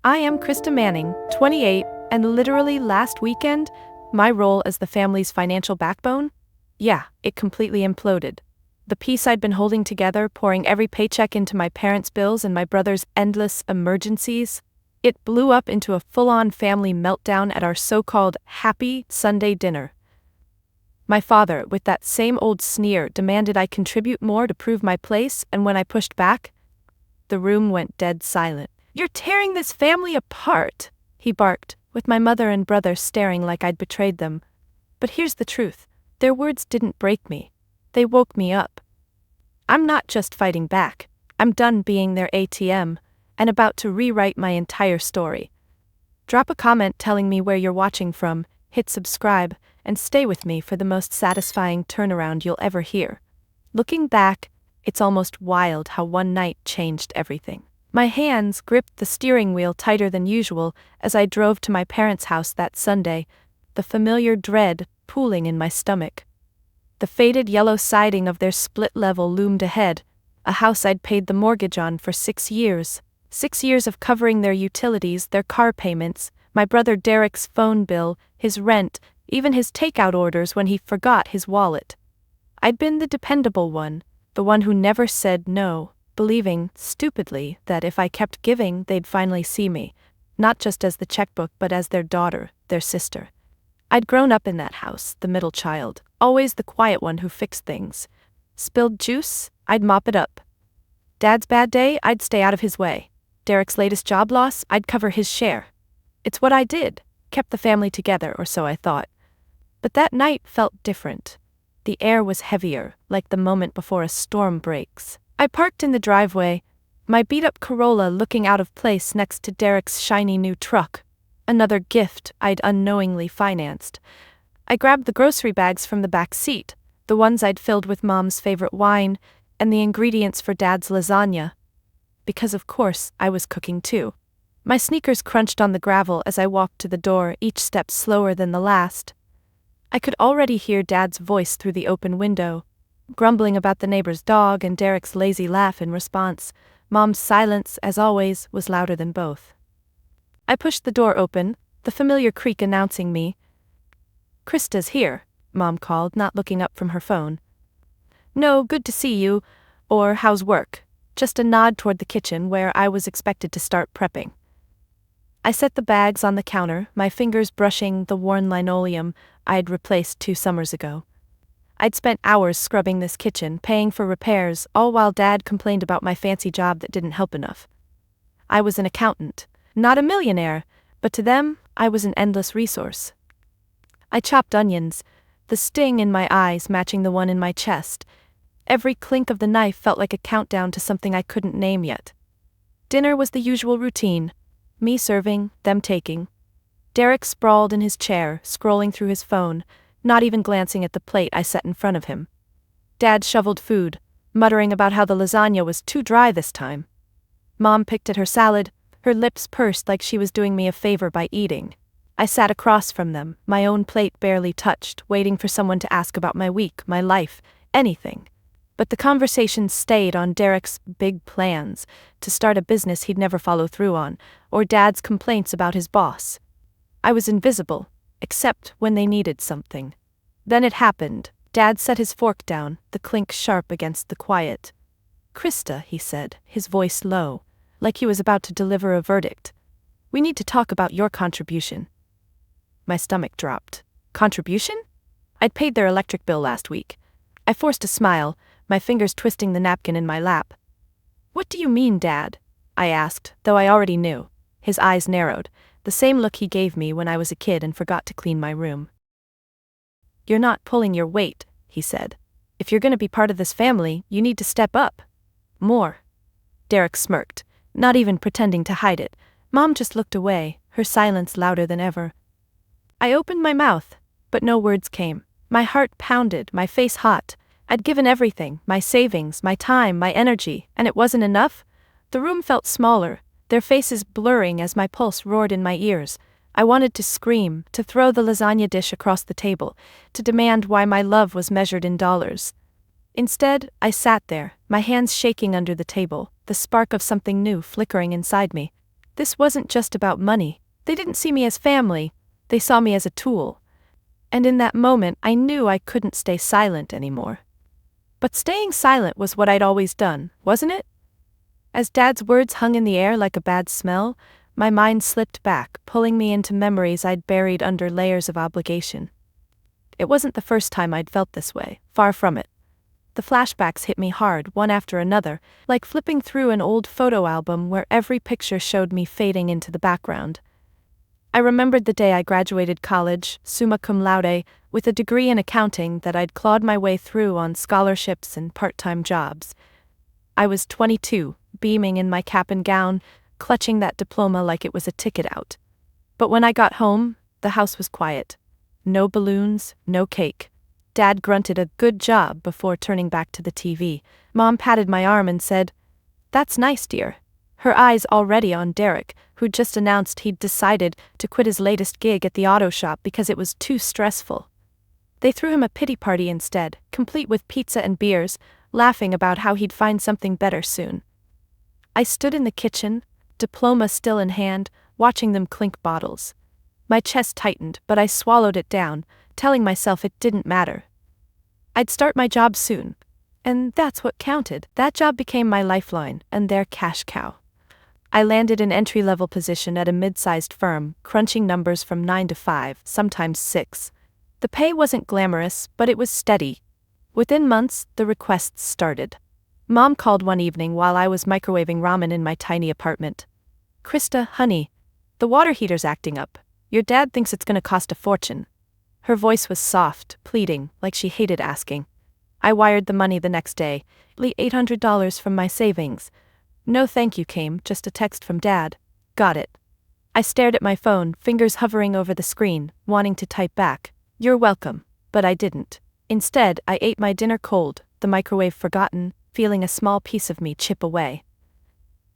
I am Krista Manning, 28, and literally last weekend, my role as the family's financial backbone? Yeah, it completely imploded. The piece I'd been holding together, pouring every paycheck into my parents' bills and my brother's endless emergencies, it blew up into a full-on family meltdown at our so-called happy Sunday dinner. My father, with that same old sneer, demanded I contribute more to prove my place, and when I pushed back, the room went dead silent. "You're tearing this family apart," he barked, with my mother and brother staring like I'd betrayed them. But here's the truth. Their words didn't break me. They woke me up. I'm not just fighting back. I'm done being their ATM, and about to rewrite my entire story. Drop a comment telling me where you're watching from, hit subscribe, and stay with me for the most satisfying turnaround you'll ever hear. Looking back, it's almost wild how one night changed everything. My hands gripped the steering wheel tighter than usual as I drove to my parents' house that Sunday, the familiar dread pooling in my stomach. The faded yellow siding of their split level loomed ahead, a house I'd paid the mortgage on for 6 years. 6 years of covering their utilities, their car payments, my brother Derek's phone bill, his rent, even his takeout orders when he forgot his wallet. I'd been the dependable one, the one who never said no, believing, stupidly, that if I kept giving they'd finally see me, not just as the checkbook but as their daughter, their sister. I'd grown up in that house, the middle child, always the quiet one who fixed things. Spilled juice, I'd mop it up. Dad's bad day, I'd stay out of his way. Derek's latest job loss, I'd cover his share. It's what I did, kept the family together, or so I thought. But that night felt different. The air was heavier, like the moment before a storm breaks. I parked in the driveway, my beat-up Corolla looking out of place next to Derek's shiny new truck, another gift I'd unknowingly financed. I grabbed the grocery bags from the back seat, the ones I'd filled with Mom's favorite wine, and the ingredients for Dad's lasagna. Because of course, I was cooking too. My sneakers crunched on the gravel as I walked to the door, each step slower than the last. I could already hear Dad's voice through the open window, grumbling about the neighbor's dog and Derek's lazy laugh in response. Mom's silence, as always, was louder than both. I pushed the door open, the familiar creak announcing me. "Krista's here," Mom called, not looking up from her phone. "No, good to see you," or "how's work?" Just a nod toward the kitchen where I was expected to start prepping. I set the bags on the counter, my fingers brushing the worn linoleum I'd replaced 2 summers ago. I'd spent hours scrubbing this kitchen, paying for repairs, all while Dad complained about my fancy job that didn't help enough. I was an accountant, not a millionaire, but to them, I was an endless resource. I chopped onions, the sting in my eyes matching the one in my chest. Every clink of the knife felt like a countdown to something I couldn't name yet. Dinner was the usual routine, me serving, them taking. Derek sprawled in his chair, scrolling through his phone, not even glancing at the plate I set in front of him. Dad shoveled food, muttering about how the lasagna was too dry this time. Mom picked at her salad, her lips pursed like she was doing me a favor by eating. I sat across from them, my own plate barely touched, waiting for someone to ask about my week, my life, anything. But the conversation stayed on Derek's big plans, to start a business he'd never follow through on, or Dad's complaints about his boss. I was invisible, except when they needed something. Then it happened. Dad set his fork down, the clink sharp against the quiet. "Krista," he said, his voice low, like he was about to deliver a verdict. "We need to talk about your contribution." My stomach dropped. Contribution? I'd paid their electric bill last week. I forced a smile, my fingers twisting the napkin in my lap. "What do you mean, Dad?" I asked, though I already knew. His eyes narrowed, the same look he gave me when I was a kid and forgot to clean my room. "You're not pulling your weight," he said. "If you're going to be part of this family, you need to step up. More." Derek smirked, not even pretending to hide it. Mom just looked away, her silence louder than ever. I opened my mouth, but no words came. My heart pounded, my face hot. I'd given everything, my savings, my time, my energy, and it wasn't enough? The room felt smaller, their faces blurring as my pulse roared in my ears. I wanted to scream, to throw the lasagna dish across the table, to demand why my love was measured in dollars. Instead, I sat there, my hands shaking under the table, the spark of something new flickering inside me. This wasn't just about money. They didn't see me as family, they saw me as a tool. And in that moment, I knew I couldn't stay silent anymore. But staying silent was what I'd always done, wasn't it? As Dad's words hung in the air like a bad smell, my mind slipped back, pulling me into memories I'd buried under layers of obligation. It wasn't the first time I'd felt this way, far from it. The flashbacks hit me hard, one after another, like flipping through an old photo album where every picture showed me fading into the background. I remembered the day I graduated college, summa cum laude, with a degree in accounting that I'd clawed my way through on scholarships and part-time jobs. I was 22, beaming in my cap and gown, clutching that diploma like it was a ticket out. But when I got home, the house was quiet. No balloons, no cake. Dad grunted a good job before turning back to the TV. Mom patted my arm and said, "That's nice, dear." Her eyes already on Derek, who'd just announced he'd decided to quit his latest gig at the auto shop because it was too stressful. They threw him a pity party instead, complete with pizza and beers, laughing about how he'd find something better soon. I stood in the kitchen, diploma still in hand, watching them clink bottles. My chest tightened, but I swallowed it down, telling myself it didn't matter. I'd start my job soon. And that's what counted. That job became my lifeline, and their cash cow. I landed an entry-level position at a mid-sized firm, crunching numbers from 9 to 5, sometimes 6. The pay wasn't glamorous, but it was steady. Within months, the requests started. Mom called one evening while I was microwaving ramen in my tiny apartment. "Krista, honey, the water heater's acting up. Your dad thinks it's gonna cost a fortune." Her voice was soft, pleading, like she hated asking. I wired the money the next day, $800 from my savings. No thank you came, just a text from Dad. Got it. I stared at my phone, fingers hovering over the screen, wanting to type back, "You're welcome," but I didn't. Instead, I ate my dinner cold, the microwave forgotten, feeling a small piece of me chip away.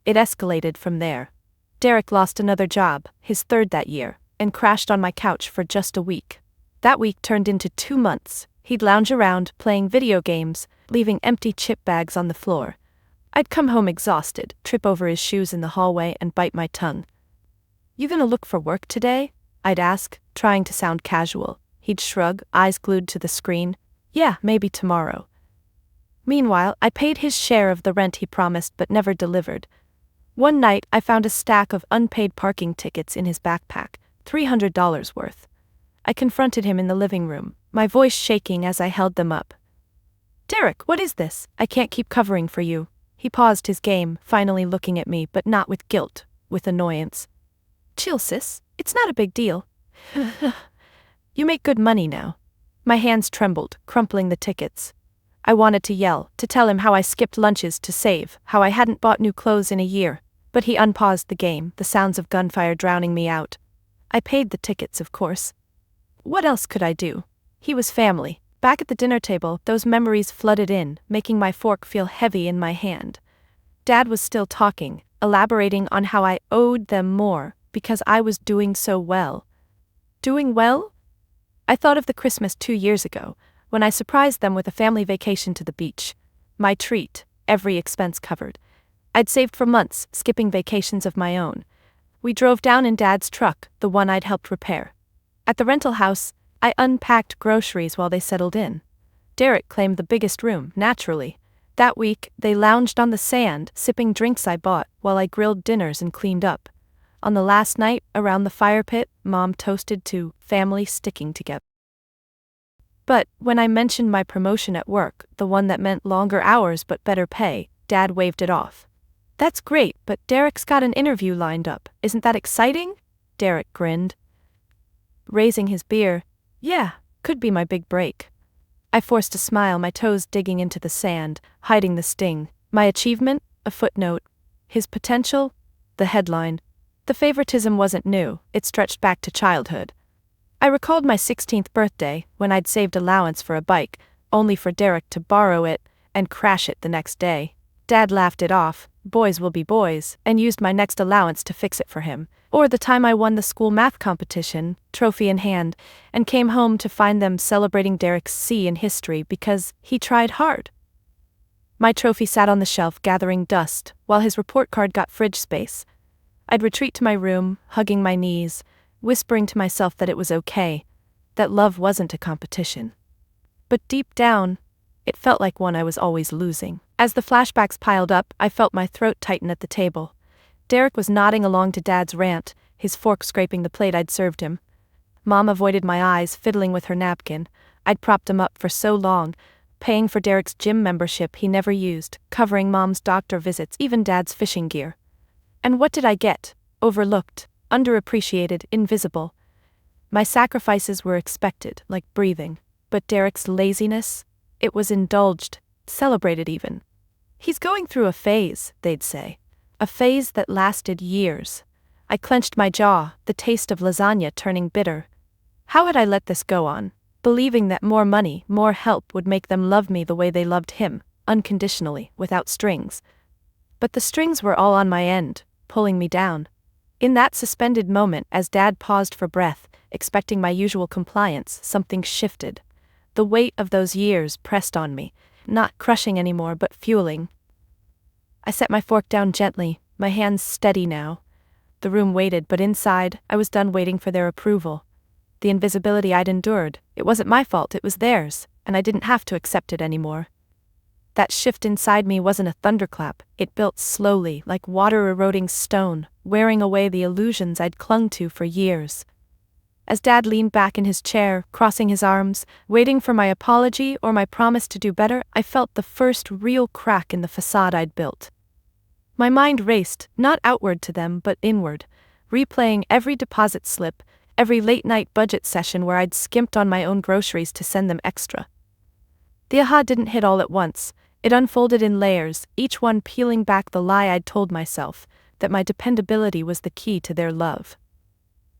It escalated from there. Derek lost another job, his third that year, and crashed on my couch for just a week. That week turned into 2 months. He'd lounge around, playing video games, leaving empty chip bags on the floor. I'd come home exhausted, trip over his shoes in the hallway and bite my tongue. "You gonna look for work today?" I'd ask, trying to sound casual. He'd shrug, eyes glued to the screen. "Yeah, maybe tomorrow." Meanwhile, I paid his share of the rent he promised but never delivered. One night, I found a stack of unpaid parking tickets in his backpack, $300 worth. I confronted him in the living room, my voice shaking as I held them up. "Derek, what is this? I can't keep covering for you." He paused his game, finally looking at me, but not with guilt, with annoyance. "Chill, sis. It's not a big deal." "You make good money now." My hands trembled, crumpling the tickets. I wanted to yell, to tell him how I skipped lunches to save, how I hadn't bought new clothes in a year, but he unpaused the game, the sounds of gunfire drowning me out. I paid the tickets, of course. What else could I do? He was family. Back at the dinner table, those memories flooded in, making my fork feel heavy in my hand. Dad was still talking, elaborating on how I owed them more, because I was doing so well. Doing well? I thought of the Christmas 2 years ago, when I surprised them with a family vacation to the beach. My treat, every expense covered. I'd saved for months, skipping vacations of my own. We drove down in Dad's truck, the one I'd helped repair. At the rental house, I unpacked groceries while they settled in. Derek claimed the biggest room, naturally. That week, they lounged on the sand, sipping drinks I bought, while I grilled dinners and cleaned up. On the last night, around the fire pit, Mom toasted to family sticking together. But when I mentioned my promotion at work, the one that meant longer hours but better pay, Dad waved it off. "That's great, but Derek's got an interview lined up. Isn't that exciting?" Derek grinned, raising his beer. "Yeah, could be my big break." I forced a smile, my toes digging into the sand, hiding the sting. My achievement? A footnote. His potential? The headline. The favoritism wasn't new, it stretched back to childhood. I recalled my 16th birthday, when I'd saved allowance for a bike, only for Derek to borrow it and crash it the next day. Dad laughed it off, boys will be boys, and used my next allowance to fix it for him. Or the time I won the school math competition, trophy in hand, and came home to find them celebrating Derek's C in history because he tried hard. My trophy sat on the shelf gathering dust, while his report card got fridge space. I'd retreat to my room, hugging my knees, whispering to myself that it was okay, that love wasn't a competition. But deep down, it felt like one I was always losing. As the flashbacks piled up, I felt my throat tighten at the table. Derek was nodding along to Dad's rant, his fork scraping the plate I'd served him. Mom avoided my eyes, fiddling with her napkin. I'd propped him up for so long, paying for Derek's gym membership he never used, covering Mom's doctor visits, even Dad's fishing gear. And what did I get? Overlooked, underappreciated, invisible. My sacrifices were expected, like breathing. But Derek's laziness? It was indulged, celebrated even. He's going through a phase, they'd say. A phase that lasted years. I clenched my jaw, the taste of lasagna turning bitter. How had I let this go on? Believing that more money, more help would make them love me the way they loved him, unconditionally, without strings. But the strings were all on my end, pulling me down. In that suspended moment, as Dad paused for breath, expecting my usual compliance, something shifted. The weight of those years pressed on me, not crushing anymore but fueling. I set my fork down gently, my hands steady now. The room waited, but inside, I was done waiting for their approval. The invisibility I'd endured, it wasn't my fault, it was theirs, and I didn't have to accept it anymore. That shift inside me wasn't a thunderclap, it built slowly, like water eroding stone, wearing away the illusions I'd clung to for years. As Dad leaned back in his chair, crossing his arms, waiting for my apology or my promise to do better, I felt the first real crack in the facade I'd built. My mind raced, not outward to them but inward, replaying every deposit slip, every late-night budget session where I'd skimped on my own groceries to send them extra. The aha didn't hit all at once. It unfolded in layers, each one peeling back the lie I'd told myself, that my dependability was the key to their love.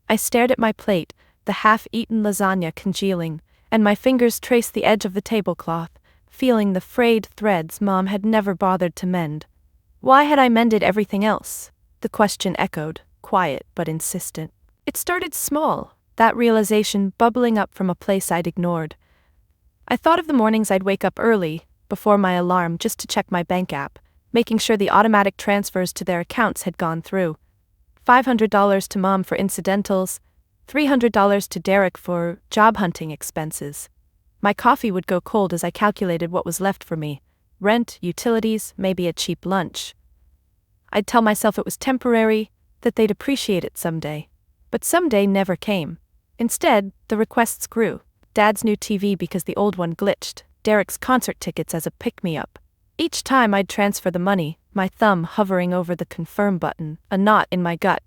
I stared at my plate, the half-eaten lasagna congealing, and my fingers traced the edge of the tablecloth, feeling the frayed threads Mom had never bothered to mend. Why had I mended everything else? The question echoed, quiet but insistent. It started small, that realization bubbling up from a place I'd ignored. I thought of the mornings I'd wake up early, before my alarm, just to check my bank app, making sure the automatic transfers to their accounts had gone through. $500 to Mom for incidentals, $300 to Derek for job hunting expenses. My coffee would go cold as I calculated what was left for me. Rent, utilities, maybe a cheap lunch. I'd tell myself it was temporary, that they'd appreciate it someday. But someday never came. Instead, the requests grew. Dad's new TV because the old one glitched, Derek's concert tickets as a pick-me-up. Each time I'd transfer the money, my thumb hovering over the confirm button, a knot in my gut.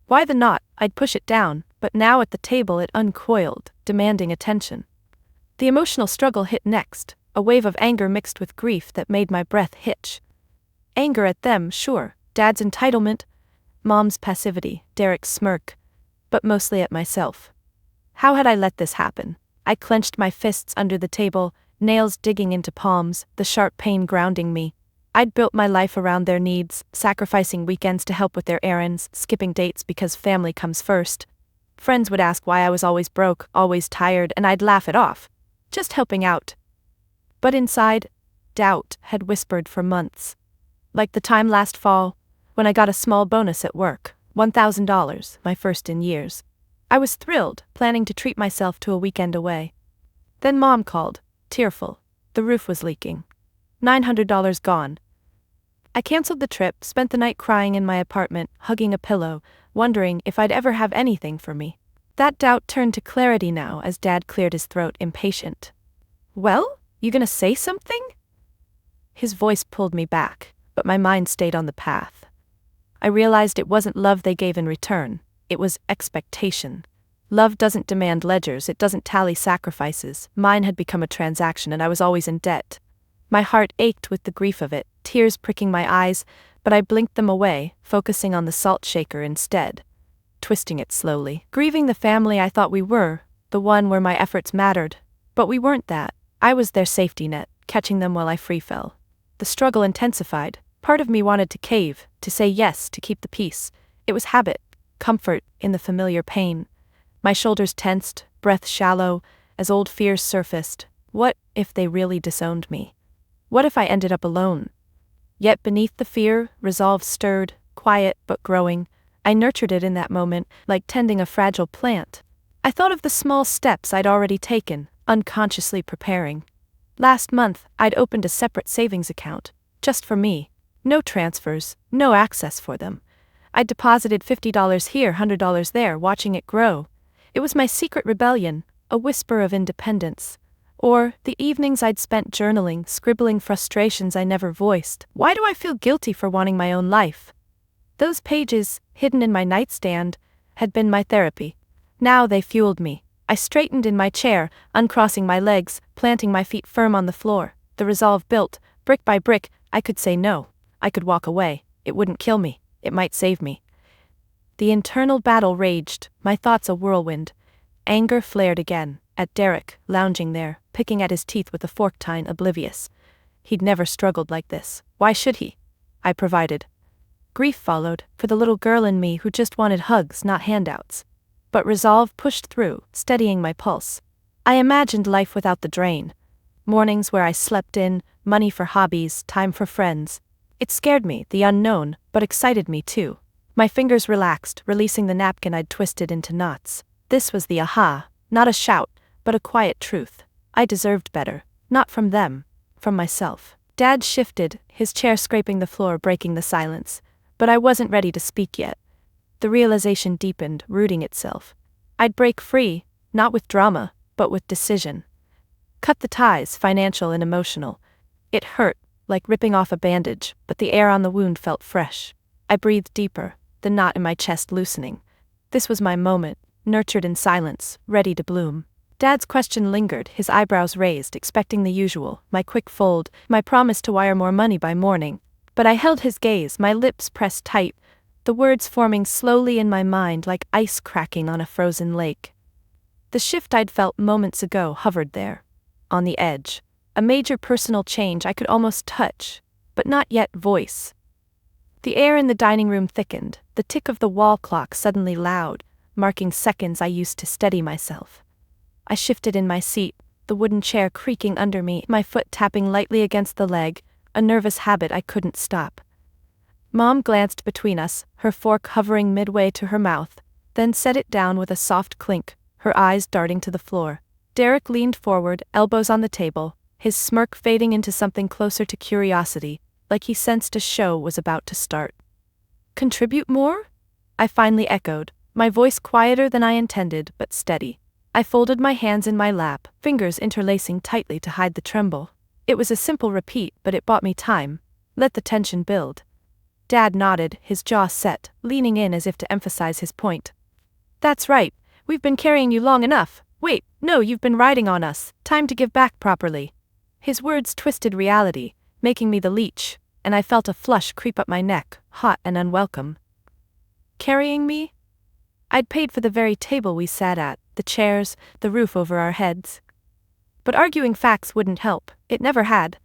Why the knot? I'd push it down, but now at the table it uncoiled, demanding attention. The emotional struggle hit next, a wave of anger mixed with grief that made my breath hitch. Anger at them, sure, Dad's entitlement, Mom's passivity, Derek's smirk, but mostly at myself. How had I let this happen? I clenched my fists under the table, nails digging into palms, the sharp pain grounding me. I'd built my life around their needs, sacrificing weekends to help with their errands, skipping dates because family comes first. Friends would ask why I was always broke, always tired, and I'd laugh it off. Just helping out. But inside, doubt had whispered for months. Like the time last fall, when I got a small bonus at work, $1,000, my first in years. I was thrilled, planning to treat myself to a weekend away. Then Mom called, tearful. The roof was leaking. $900 gone. I canceled the trip, spent the night crying in my apartment, hugging a pillow, wondering if I'd ever have anything for me. That doubt turned to clarity now as Dad cleared his throat, impatient. Well, you gonna say something? His voice pulled me back, but my mind stayed on the path. I realized it wasn't love they gave in return, it was expectation. Love doesn't demand ledgers, it doesn't tally sacrifices. Mine had become a transaction and I was always in debt. My heart ached with the grief of it, tears pricking my eyes, but I blinked them away, focusing on the salt shaker instead. Twisting it slowly. Grieving the family I thought we were, the one where my efforts mattered. But we weren't that. I was their safety net, catching them while I free fell. The struggle intensified. Part of me wanted to cave, to say yes, to keep the peace. It was habit, comfort in the familiar pain. My shoulders tensed, breath shallow, as old fears surfaced. What if they really disowned me? What if I ended up alone? Yet beneath the fear, resolve stirred, quiet but growing. I nurtured it in that moment, like tending a fragile plant. I thought of the small steps I'd already taken, unconsciously preparing. Last month, I'd opened a separate savings account, just for me. No transfers, no access for them. I'd deposited $50 here, $100 there, watching it grow. It was my secret rebellion, a whisper of independence. Or the evenings I'd spent journaling, scribbling frustrations I never voiced. Why do I feel guilty for wanting my own life? Those pages, hidden in my nightstand, had been my therapy. Now they fueled me. I straightened in my chair, uncrossing my legs, planting my feet firm on the floor. The resolve built, brick by brick. I could say no. I could walk away. It wouldn't kill me. It might save me. The internal battle raged, my thoughts a whirlwind. Anger flared again, at Derek, lounging there, picking at his teeth with a fork tine, oblivious. He'd never struggled like this. Why should he? I provided. Grief followed, for the little girl in me who just wanted hugs, not handouts. But resolve pushed through, steadying my pulse. I imagined life without the drain. Mornings where I slept in, money for hobbies, time for friends. It scared me, the unknown, but excited me too. My fingers relaxed, releasing the napkin I'd twisted into knots. This was the aha, not a shout, but a quiet truth. I deserved better, not from them, from myself. Dad shifted, his chair scraping the floor, breaking the silence. But I wasn't ready to speak yet. The realization deepened, rooting itself. I'd break free, not with drama, but with decision. Cut the ties, financial and emotional. It hurt, like ripping off a bandage, but the air on the wound felt fresh. I breathed deeper, the knot in my chest loosening. This was my moment, nurtured in silence, ready to bloom. Dad's question lingered, his eyebrows raised, expecting the usual, my quick fold, my promise to wire more money by morning. But I held his gaze, my lips pressed tight, the words forming slowly in my mind like ice cracking on a frozen lake. The shift I'd felt moments ago hovered there, on the edge, a major personal change I could almost touch, but not yet voice. The air in the dining room thickened, the tick of the wall clock suddenly loud, marking seconds I used to steady myself. I shifted in my seat, the wooden chair creaking under me, my foot tapping lightly against the leg, a nervous habit I couldn't stop. Mom glanced between us, her fork hovering midway to her mouth, then set it down with a soft clink, her eyes darting to the floor. Derek leaned forward, elbows on the table, his smirk fading into something closer to curiosity, like he sensed a show was about to start. Contribute more? I finally echoed, my voice quieter than I intended, but steady. I folded my hands in my lap, fingers interlacing tightly to hide the tremble. It was a simple repeat, but it bought me time. Let the tension build. Dad nodded, his jaw set, leaning in as if to emphasize his point. That's right, we've been carrying you long enough. Wait, no, you've been riding on us. Time to give back properly. His words twisted reality, making me the leech, and I felt a flush creep up my neck, hot and unwelcome. Carrying me? I'd paid for the very table we sat at, the chairs, the roof over our heads. But arguing facts wouldn't help, it never had.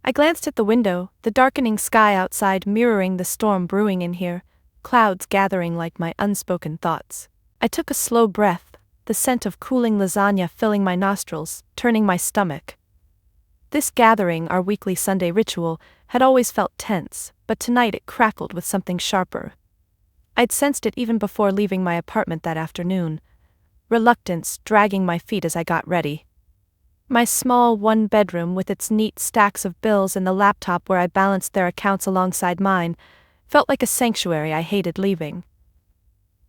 I glanced at the window, the darkening sky outside mirroring the storm brewing in here, clouds gathering like my unspoken thoughts. I took a slow breath, the scent of cooling lasagna filling my nostrils, turning my stomach. This gathering, our weekly Sunday ritual, had always felt tense, but tonight it crackled with something sharper. I'd sensed it even before leaving my apartment that afternoon. Reluctance dragging my feet as I got ready. My small one-bedroom with its neat stacks of bills and the laptop where I balanced their accounts alongside mine felt like a sanctuary I hated leaving.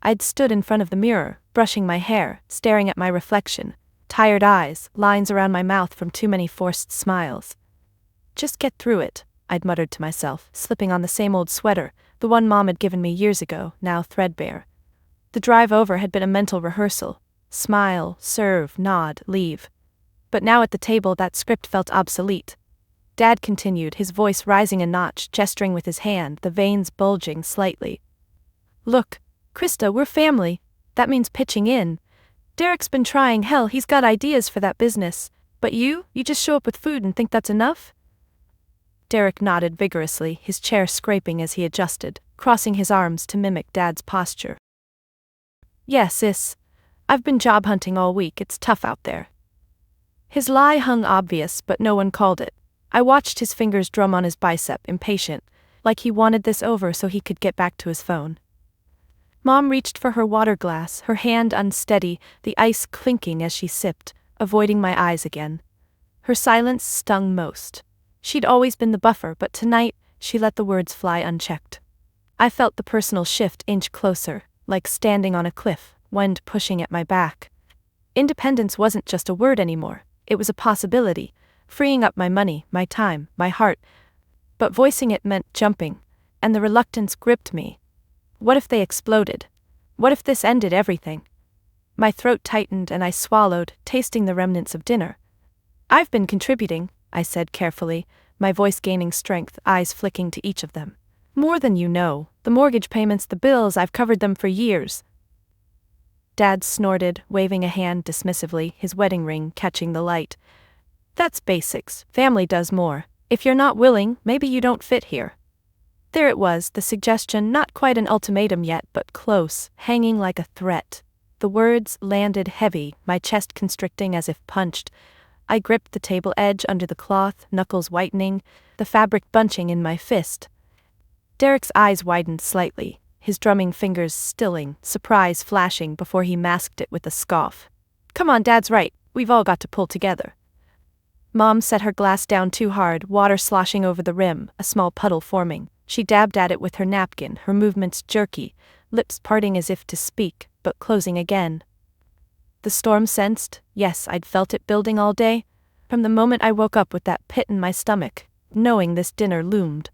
I'd stood in front of the mirror, brushing my hair, staring at my reflection, tired eyes, lines around my mouth from too many forced smiles. Just get through it, I'd muttered to myself, slipping on the same old sweater, the one Mom had given me years ago, now threadbare. The drive over had been a mental rehearsal. Smile, serve, nod, leave. But now at the table that script felt obsolete. Dad continued, his voice rising a notch, gesturing with his hand, the veins bulging slightly. Look, Krista, we're family. That means pitching in. Derek's been trying, hell, he's got ideas for that business. But you just show up with food and think that's enough? Derek nodded vigorously, his chair scraping as he adjusted, crossing his arms to mimic Dad's posture. Yes, sis. I've been job hunting all week, it's tough out there. His lie hung obvious, but no one called it. I watched his fingers drum on his bicep, impatient. like he wanted this over so he could get back to his phone. Mom reached for her water glass, her hand unsteady, the ice clinking as she sipped, avoiding my eyes again. Her silence stung most. She'd always been the buffer, but tonight, she let the words fly unchecked. I felt the personal shift inch closer, like standing on a cliff, wind pushing at my back. Independence wasn't just a word anymore, it was a possibility, freeing up my money, my time, my heart. But voicing it meant jumping, and the reluctance gripped me. What if they exploded? What if this ended everything? My throat tightened and I swallowed, tasting the remnants of dinner. "I've been contributing," I said carefully, my voice gaining strength, eyes flicking to each of them. "More than you know, the mortgage payments, the bills, I've covered them for years." Dad snorted, waving a hand dismissively, his wedding ring catching the light. "That's basics, family does more. If you're not willing, maybe you don't fit here." There it was, the suggestion, not quite an ultimatum yet, but close, hanging like a threat. The words landed heavy, my chest constricting as if punched. I gripped the table edge under the cloth, knuckles whitening, the fabric bunching in my fist. Derek's eyes widened slightly, his drumming fingers stilling, surprise flashing before he masked it with a scoff. "Come on, Dad's right, we've all got to pull together." Mom set her glass down too hard, water sloshing over the rim, a small puddle forming. She dabbed at it with her napkin, her movements jerky, lips parting as if to speak, but closing again. The storm sensed, yes, I'd felt it building all day, from the moment I woke up with that pit in my stomach, knowing this dinner loomed.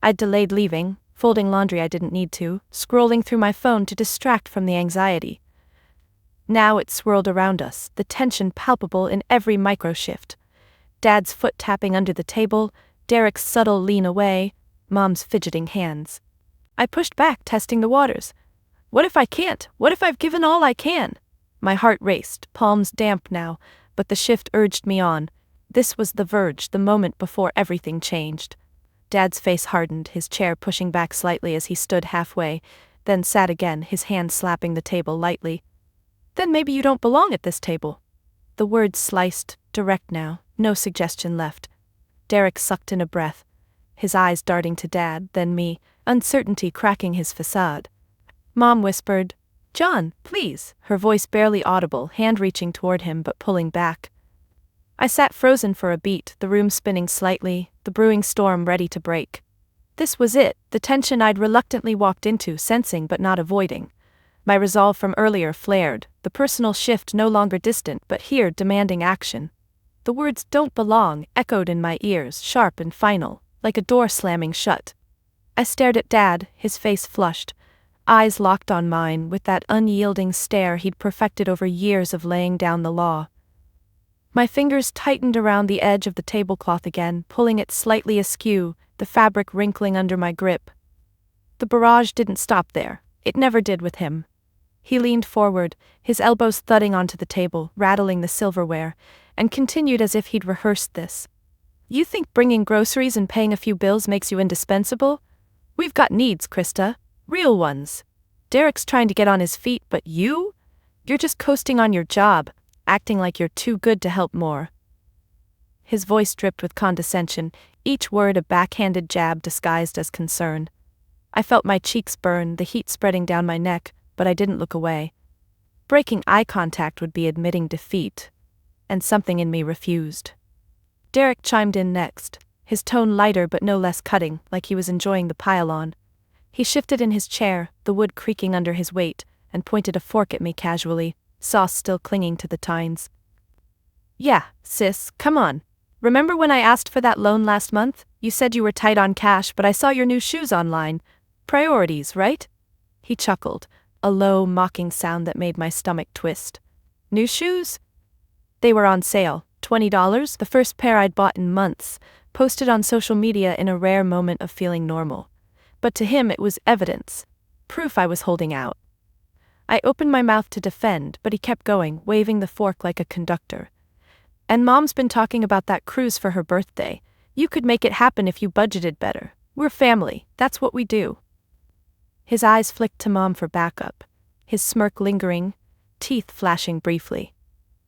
I'd delayed leaving, folding laundry I didn't need to, scrolling through my phone to distract from the anxiety. Now it swirled around us, the tension palpable in every micro-shift. Dad's foot tapping under the table, Derek's subtle lean away, Mom's fidgeting hands. I pushed back, testing the waters. What if I can't? What if I've given all I can? My heart raced, palms damp now, but the shift urged me on. This was the verge, the moment before everything changed. Dad's face hardened, his chair pushing back slightly as he stood halfway, then sat again, his hand slapping the table lightly. "Then maybe you don't belong at this table." The words sliced, direct now, no suggestion left. Derek sucked in a breath, his eyes darting to Dad, then me, uncertainty cracking his facade. Mom whispered, "John, please," her voice barely audible, hand reaching toward him but pulling back. I sat frozen for a beat, the room spinning slightly, the brewing storm ready to break. This was it, the tension I'd reluctantly walked into, sensing but not avoiding. My resolve from earlier flared, the personal shift no longer distant but here demanding action. The words "don't belong" echoed in my ears, sharp and final, like a door slamming shut. I stared at Dad, his face flushed, eyes locked on mine with that unyielding stare he'd perfected over years of laying down the law. My fingers tightened around the edge of the tablecloth again, pulling it slightly askew, the fabric wrinkling under my grip. The barrage didn't stop there. It never did with him. He leaned forward, his elbows thudding onto the table, rattling the silverware, and continued as if he'd rehearsed this. "You think bringing groceries and paying a few bills makes you indispensable? We've got needs, Krista. Real ones. Derek's trying to get on his feet, but you? You're just coasting on your job, acting like you're too good to help more." His voice dripped with condescension, each word a backhanded jab disguised as concern. I felt my cheeks burn, the heat spreading down my neck, but I didn't look away. Breaking eye contact would be admitting defeat, and something in me refused. Derek chimed in next, his tone lighter but no less cutting, like he was enjoying the pile-on. He shifted in his chair, the wood creaking under his weight, and pointed a fork at me casually, sauce still clinging to the tines. "Yeah, sis, come on. Remember when I asked for that loan last month? You said you were tight on cash, but I saw your new shoes online. Priorities, right?" He chuckled, a low, mocking sound that made my stomach twist. "New shoes?" They were on sale, $20, the first pair I'd bought in months, posted on social media in a rare moment of feeling normal. But to him it was evidence, proof I was holding out. I opened my mouth to defend, but he kept going, waving the fork like a conductor. "And Mom's been talking about that cruise for her birthday. You could make it happen if you budgeted better. We're family, that's what we do." His eyes flicked to Mom for backup, his smirk lingering, teeth flashing briefly.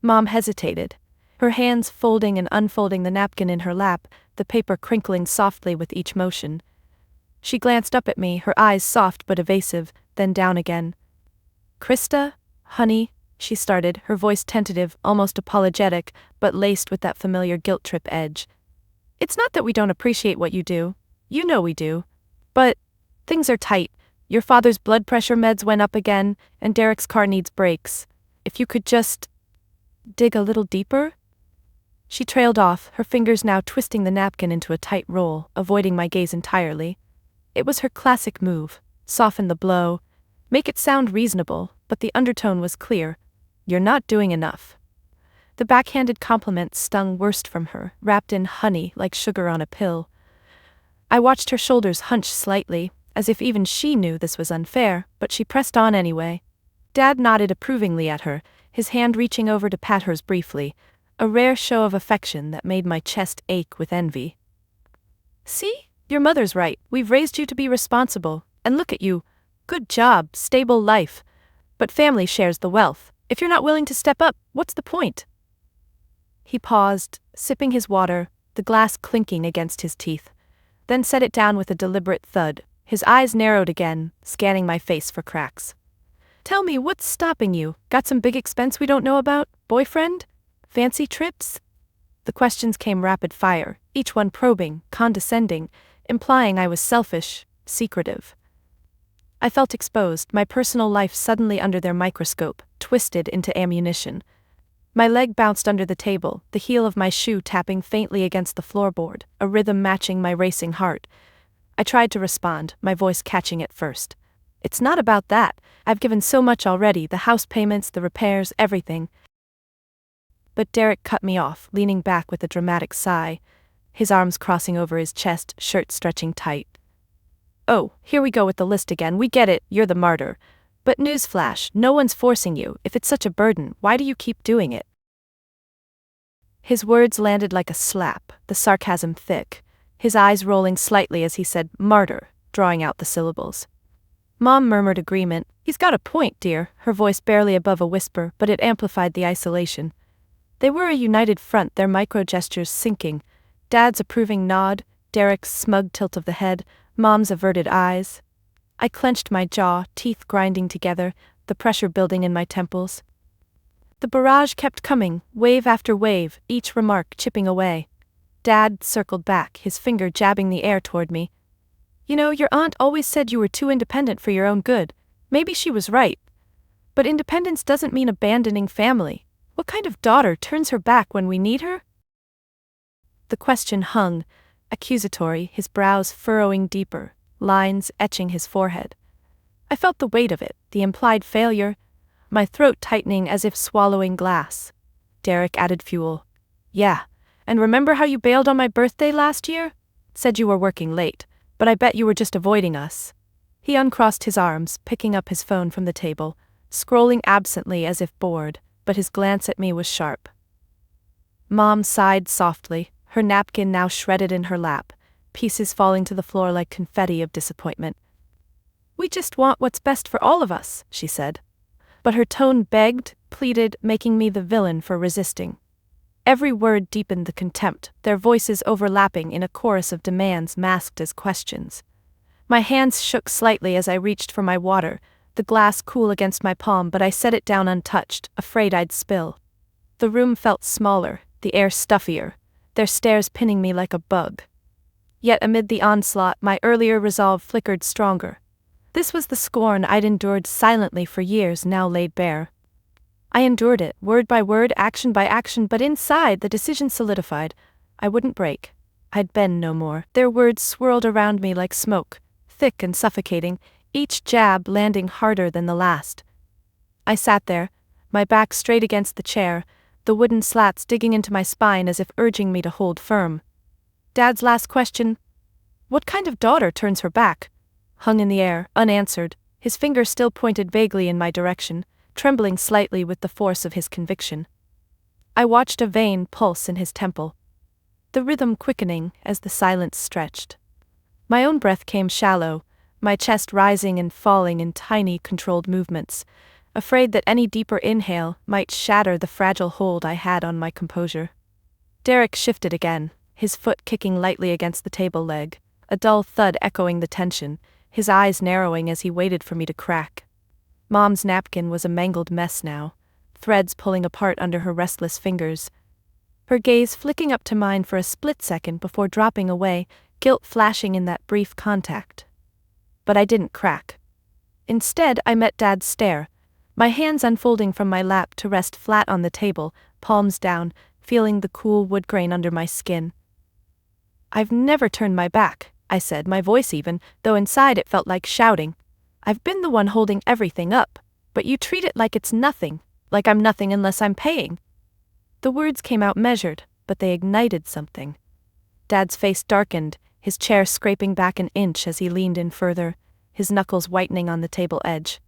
Mom hesitated, her hands folding and unfolding the napkin in her lap, the paper crinkling softly with each motion. She glanced up at me, her eyes soft but evasive, then down again. "Krista, honey," she started, her voice tentative, almost apologetic, but laced with that familiar guilt trip edge. "It's not that we don't appreciate what you do. You know we do. But things are tight. Your father's blood pressure meds went up again, and Derek's car needs brakes. If you could just dig a little deeper?" She trailed off, her fingers now twisting the napkin into a tight roll, avoiding my gaze entirely. It was her classic move: soften the blow, make it sound reasonable, but the undertone was clear. "You're not doing enough." The backhanded compliment stung worst from her, wrapped in honey like sugar on a pill. I watched her shoulders hunch slightly, as if even she knew this was unfair, but she pressed on anyway. Dad nodded approvingly at her, his hand reaching over to pat hers briefly, a rare show of affection that made my chest ache with envy. "See? Your mother's right. We've raised you to be responsible, and look at you. Good job, stable life. But family shares the wealth. If you're not willing to step up, what's the point?" He paused, sipping his water, the glass clinking against his teeth, then set it down with a deliberate thud. His eyes narrowed again, scanning my face for cracks. "Tell me, what's stopping you? Got some big expense we don't know about? Boyfriend? Fancy trips?" The questions came rapid fire, each one probing, condescending, implying I was selfish, secretive. I felt exposed, my personal life suddenly under their microscope, twisted into ammunition. My leg bounced under the table, the heel of my shoe tapping faintly against the floorboard, a rhythm matching my racing heart. I tried to respond, my voice catching it first. "It's not about that. I've given so much already, the house payments, the repairs, everything." But Derek cut me off, leaning back with a dramatic sigh, his arms crossing over his chest, shirt stretching tight. "Oh, here we go with the list again. We get it, you're the martyr. But newsflash, no one's forcing you. If it's such a burden, why do you keep doing it?" His words landed like a slap, the sarcasm thick, his eyes rolling slightly as he said, "Martyr," drawing out the syllables. Mom murmured agreement. "He's got a point, dear," her voice barely above a whisper, but it amplified the isolation. They were a united front, their micro-gestures syncing. Dad's approving nod, Derek's smug tilt of the head, Mom's averted eyes. I clenched my jaw, teeth grinding together, the pressure building in my temples. The barrage kept coming, wave after wave, each remark chipping away. Dad circled back, his finger jabbing the air toward me. "You know, your aunt always said you were too independent for your own good. Maybe she was right. But independence doesn't mean abandoning family. What kind of daughter turns her back when we need her?" The question hung, accusatory, his brows furrowing deeper, lines etching his forehead. I felt the weight of it, the implied failure, my throat tightening as if swallowing glass. Derek added fuel. "Yeah, and remember how you bailed on my birthday last year? Said you were working late, but I bet you were just avoiding us." He uncrossed his arms, picking up his phone from the table, scrolling absently as if bored, but his glance at me was sharp. Mom sighed softly, her napkin now shredded in her lap, pieces falling to the floor like confetti of disappointment. "We just want what's best for all of us," she said. But her tone begged, pleaded, making me the villain for resisting. Every word deepened the contempt, their voices overlapping in a chorus of demands masked as questions. My hands shook slightly as I reached for my water, the glass cool against my palm, but I set it down untouched, afraid I'd spill. The room felt smaller, the air stuffier, their stares pinning me like a bug. Yet amid the onslaught, my earlier resolve flickered stronger. This was the scorn I'd endured silently for years now laid bare. I endured it, word by word, action by action, but inside the decision solidified. I wouldn't break. I'd bend no more. Their words swirled around me like smoke, thick and suffocating, each jab landing harder than the last. I sat there, my back straight against the chair, the wooden slats digging into my spine as if urging me to hold firm. Dad's last question, "What kind of daughter turns her back?" hung in the air, unanswered, his finger still pointed vaguely in my direction, trembling slightly with the force of his conviction. I watched a vein pulse in his temple, the rhythm quickening as the silence stretched. My own breath came shallow, my chest rising and falling in tiny, controlled movements, afraid that any deeper inhale might shatter the fragile hold I had on my composure. Derek shifted again, his foot kicking lightly against the table leg, a dull thud echoing the tension, his eyes narrowing as he waited for me to crack. Mom's napkin was a mangled mess now, threads pulling apart under her restless fingers. Her gaze flicking up to mine for a split second before dropping away, guilt flashing in that brief contact. But I didn't crack. Instead, I met Dad's stare, my hands unfolding from my lap to rest flat on the table, palms down, feeling the cool wood grain under my skin. "I've never turned my back," I said, my voice even, though inside it felt like shouting. "I've been the one holding everything up, but you treat it like it's nothing, like I'm nothing unless I'm paying." The words came out measured, but they ignited something. Dad's face darkened, his chair scraping back an inch as he leaned in further, his knuckles whitening on the table edge.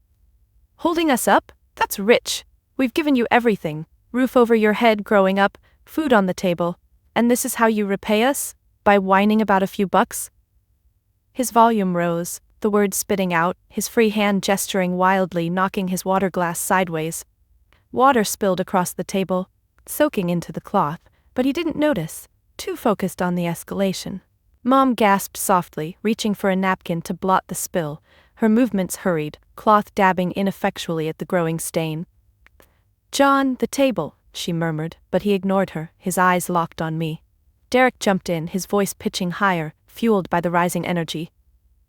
"Holding us up? That's rich. We've given you everything, roof over your head growing up, food on the table, and this is how you repay us? By whining about a few bucks?" His volume rose, the words spitting out, his free hand gesturing wildly, knocking his water glass sideways. Water spilled across the table, soaking into the cloth, but he didn't notice, too focused on the escalation. Mom gasped softly, reaching for a napkin to blot the spill, her movements hurried, cloth dabbing ineffectually at the growing stain. "John, the table," she murmured, but he ignored her, his eyes locked on me. Derek jumped in, his voice pitching higher, fueled by the rising energy.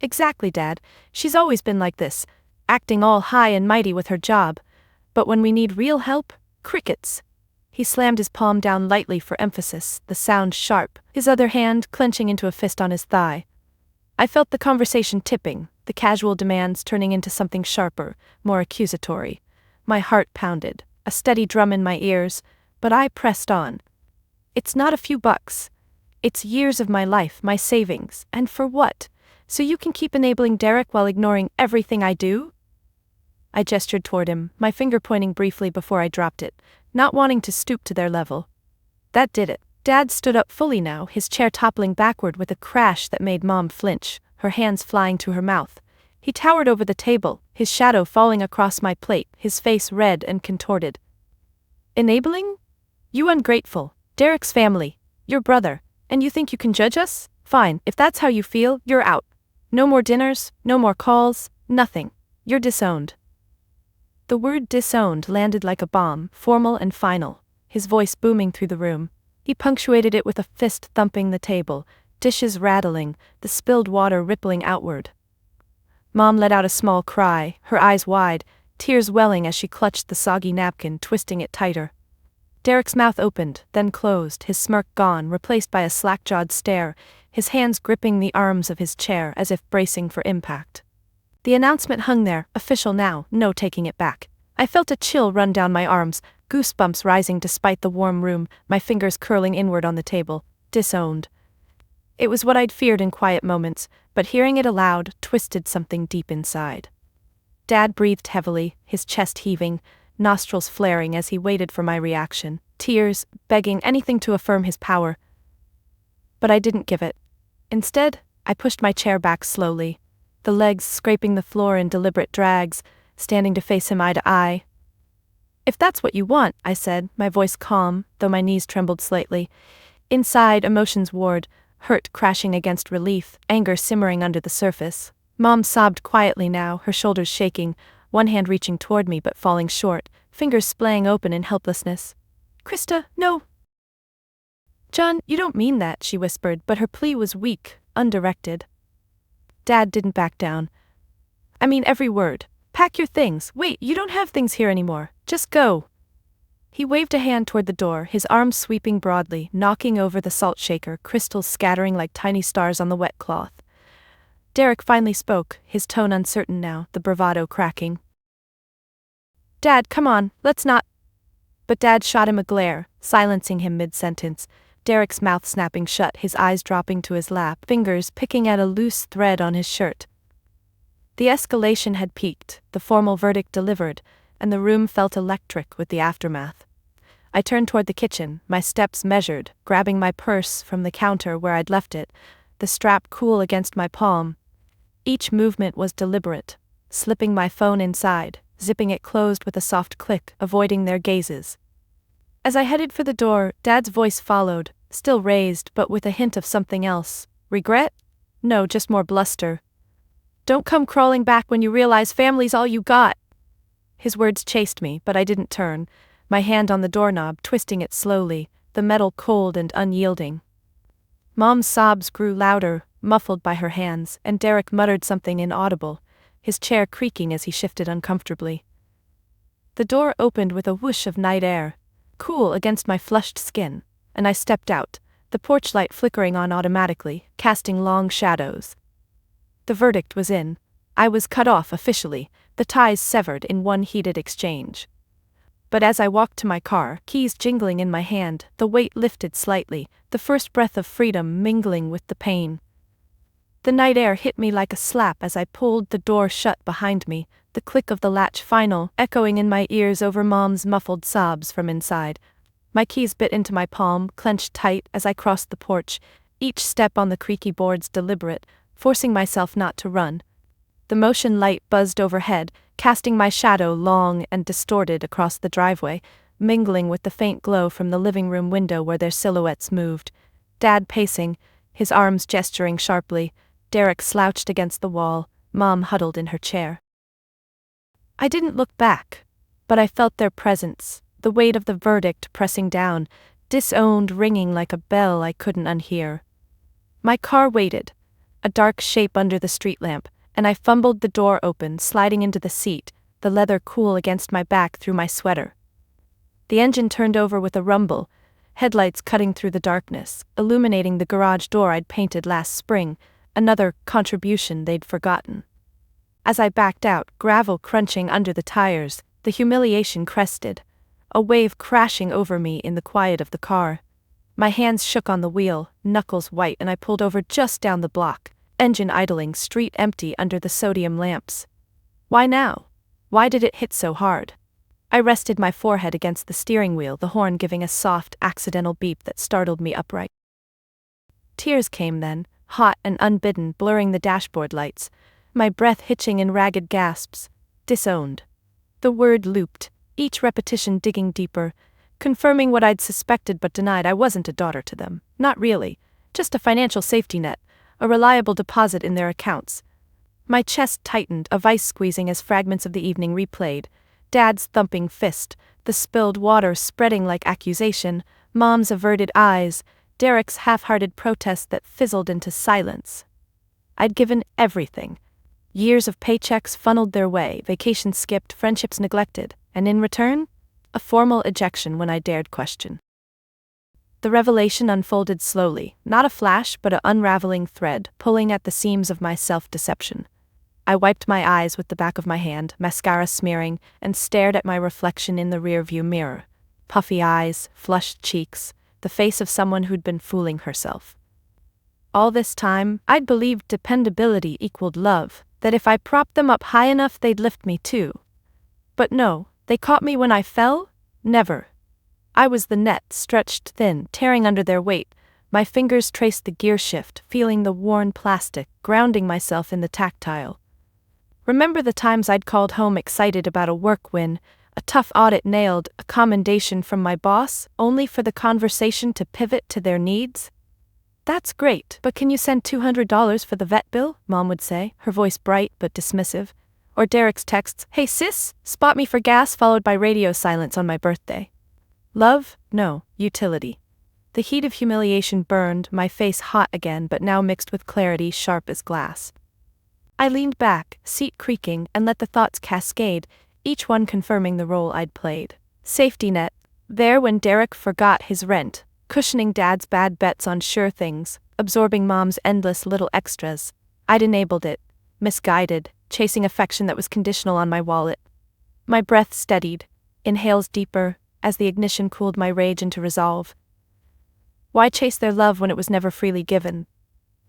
"Exactly, Dad. She's always been like this, acting all high and mighty with her job. But when we need real help, crickets." He slammed his palm down lightly for emphasis, the sound sharp, his other hand clenching into a fist on his thigh. I felt the conversation tipping, the casual demands turning into something sharper, more accusatory. My heart pounded, a steady drum in my ears, but I pressed on. "It's not a few bucks. It's years of my life, my savings, and for what? So you can keep enabling Derek while ignoring everything I do?" I gestured toward him, my finger pointing briefly before I dropped it, not wanting to stoop to their level. That did it. Dad stood up fully now, his chair toppling backward with a crash that made Mom flinch, her hands flying to her mouth. He towered over the table, his shadow falling across my plate, his face red and contorted. "Enabling? You ungrateful. Derek's family. Your brother. And you think you can judge us? Fine, if that's how you feel, you're out. No more dinners, no more calls, nothing. You're disowned." The word disowned landed like a bomb, formal and final, his voice booming through the room. He punctuated it with a fist thumping the table, dishes rattling, the spilled water rippling outward. Mom let out a small cry, her eyes wide, tears welling as she clutched the soggy napkin, twisting it tighter. Derek's mouth opened, then closed, his smirk gone, replaced by a slack-jawed stare, his hands gripping the arms of his chair as if bracing for impact. The announcement hung there, official now, no taking it back. I felt a chill run down my arms, goosebumps rising despite the warm room, my fingers curling inward on the table. Disowned. It was what I'd feared in quiet moments, but hearing it aloud twisted something deep inside. Dad breathed heavily, his chest heaving, nostrils flaring as he waited for my reaction, tears, begging anything to affirm his power. But I didn't give it. Instead, I pushed my chair back slowly, the legs scraping the floor in deliberate drags, standing to face him eye to eye. "If that's what you want," I said, my voice calm, though my knees trembled slightly. Inside, emotions warred, hurt crashing against relief, anger simmering under the surface. Mom sobbed quietly now, her shoulders shaking, one hand reaching toward me but falling short, fingers splaying open in helplessness. "Krista, no." "John, you don't mean that," she whispered, but her plea was weak, undirected. Dad didn't back down. "I mean every word. Pack your things. Wait, you don't have things here anymore. Just go." He waved a hand toward the door, his arms sweeping broadly, knocking over the salt shaker, crystals scattering like tiny stars on the wet cloth. Derek finally spoke, his tone uncertain now, the bravado cracking. "Dad, come on, let's not." But Dad shot him a glare, silencing him mid-sentence, Derek's mouth snapping shut, his eyes dropping to his lap, fingers picking at a loose thread on his shirt. The escalation had peaked, the formal verdict delivered, and the room felt electric with the aftermath. I turned toward the kitchen, my steps measured, grabbing my purse from the counter where I'd left it, the strap cool against my palm. Each movement was deliberate, slipping my phone inside, zipping it closed with a soft click, avoiding their gazes. As I headed for the door, Dad's voice followed, still raised but with a hint of something else. "Regret? No, just more bluster. Don't come crawling back when you realize family's all you got. His words chased me, but I didn't turn, my hand on the doorknob, twisting it slowly, the metal cold and unyielding. Mom's sobs grew louder, muffled by her hands, and Derek muttered something inaudible, his chair creaking as he shifted uncomfortably. The door opened with a whoosh of night air, cool against my flushed skin, and I stepped out, the porch light flickering on automatically, casting long shadows. The verdict was in. I was cut off officially, the ties severed in one heated exchange. But as I walked to my car, keys jingling in my hand, the weight lifted slightly, the first breath of freedom mingling with the pain. The night air hit me like a slap as I pulled the door shut behind me, the click of the latch final echoing in my ears over Mom's muffled sobs from inside. My keys bit into my palm, clenched tight as I crossed the porch, each step on the creaky boards deliberate, forcing myself not to run. The motion light buzzed overhead, casting my shadow long and distorted across the driveway, mingling with the faint glow from the living room window where their silhouettes moved. Dad pacing, his arms gesturing sharply, Derek slouched against the wall, Mom huddled in her chair. I didn't look back, but I felt their presence, the weight of the verdict pressing down, disowned ringing like a bell I couldn't unhear. My car waited, a dark shape under the street lamp, and I fumbled the door open, sliding into the seat, the leather cool against my back through my sweater. The engine turned over with a rumble, headlights cutting through the darkness, illuminating the garage door I'd painted last spring, another contribution they'd forgotten. As I backed out, gravel crunching under the tires, the humiliation crested, a wave crashing over me in the quiet of the car. My hands shook on the wheel, knuckles white, and I pulled over just down the block, engine idling, street empty under the sodium lamps. Why now? Why did it hit so hard? I rested my forehead against the steering wheel, the horn giving a soft, accidental beep that startled me upright. Tears came then, hot and unbidden, blurring the dashboard lights, my breath hitching in ragged gasps. Disowned. The word looped, each repetition digging deeper, confirming what I'd suspected but denied. I wasn't a daughter to them. Not really. Just a financial safety net, a reliable deposit in their accounts. My chest tightened, a vice squeezing as fragments of the evening replayed. Dad's thumping fist, the spilled water spreading like accusation, Mom's averted eyes, Derek's half-hearted protest that fizzled into silence. I'd given everything. Years of paychecks funneled their way, vacations skipped, friendships neglected, and in return, a formal ejection when I dared question. The revelation unfolded slowly, not a flash but an unraveling thread, pulling at the seams of my self-deception. I wiped my eyes with the back of my hand, mascara smearing, and stared at my reflection in the rearview mirror. Puffy eyes, flushed cheeks, the face of someone who'd been fooling herself. All this time, I'd believed dependability equaled love, that if I propped them up high enough they'd lift me too. But no, they caught me when I fell? Never. I was the net, stretched thin, tearing under their weight. My fingers traced the gear shift, feeling the worn plastic, grounding myself in the tactile. Remember the times I'd called home excited about a work win, a tough audit nailed, a commendation from my boss, only for the conversation to pivot to their needs? That's great, but can you send $200 for the vet bill? Mom would say, her voice bright but dismissive. Or Derek's texts, hey sis, spot me for gas, followed by radio silence on my birthday. Love? No, utility. The heat of humiliation burned, my face hot again but now mixed with clarity sharp as glass. I leaned back, seat creaking, and let the thoughts cascade, each one confirming the role I'd played. Safety net, there when Derek forgot his rent, cushioning Dad's bad bets on sure things, absorbing Mom's endless little extras. I'd enabled it, misguided, chasing affection that was conditional on my wallet. My breath steadied, inhales deeper, as the ignition cooled my rage into resolve. Why chase their love when it was never freely given?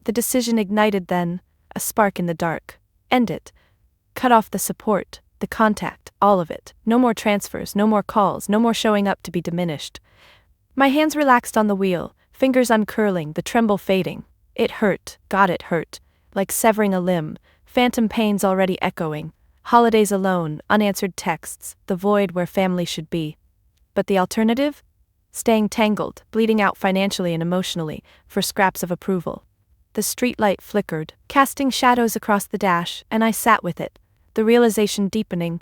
The decision ignited then, a spark in the dark. End it. Cut off the support, the contact, all of it. No more transfers, no more calls, no more showing up to be diminished. My hands relaxed on the wheel, fingers uncurling, the tremble fading. It hurt, God it hurt, like severing a limb, phantom pains already echoing, holidays alone, unanswered texts, the void where family should be. But the alternative? Staying tangled, bleeding out financially and emotionally, for scraps of approval. The streetlight flickered, casting shadows across the dash, and I sat with it, the realization deepening.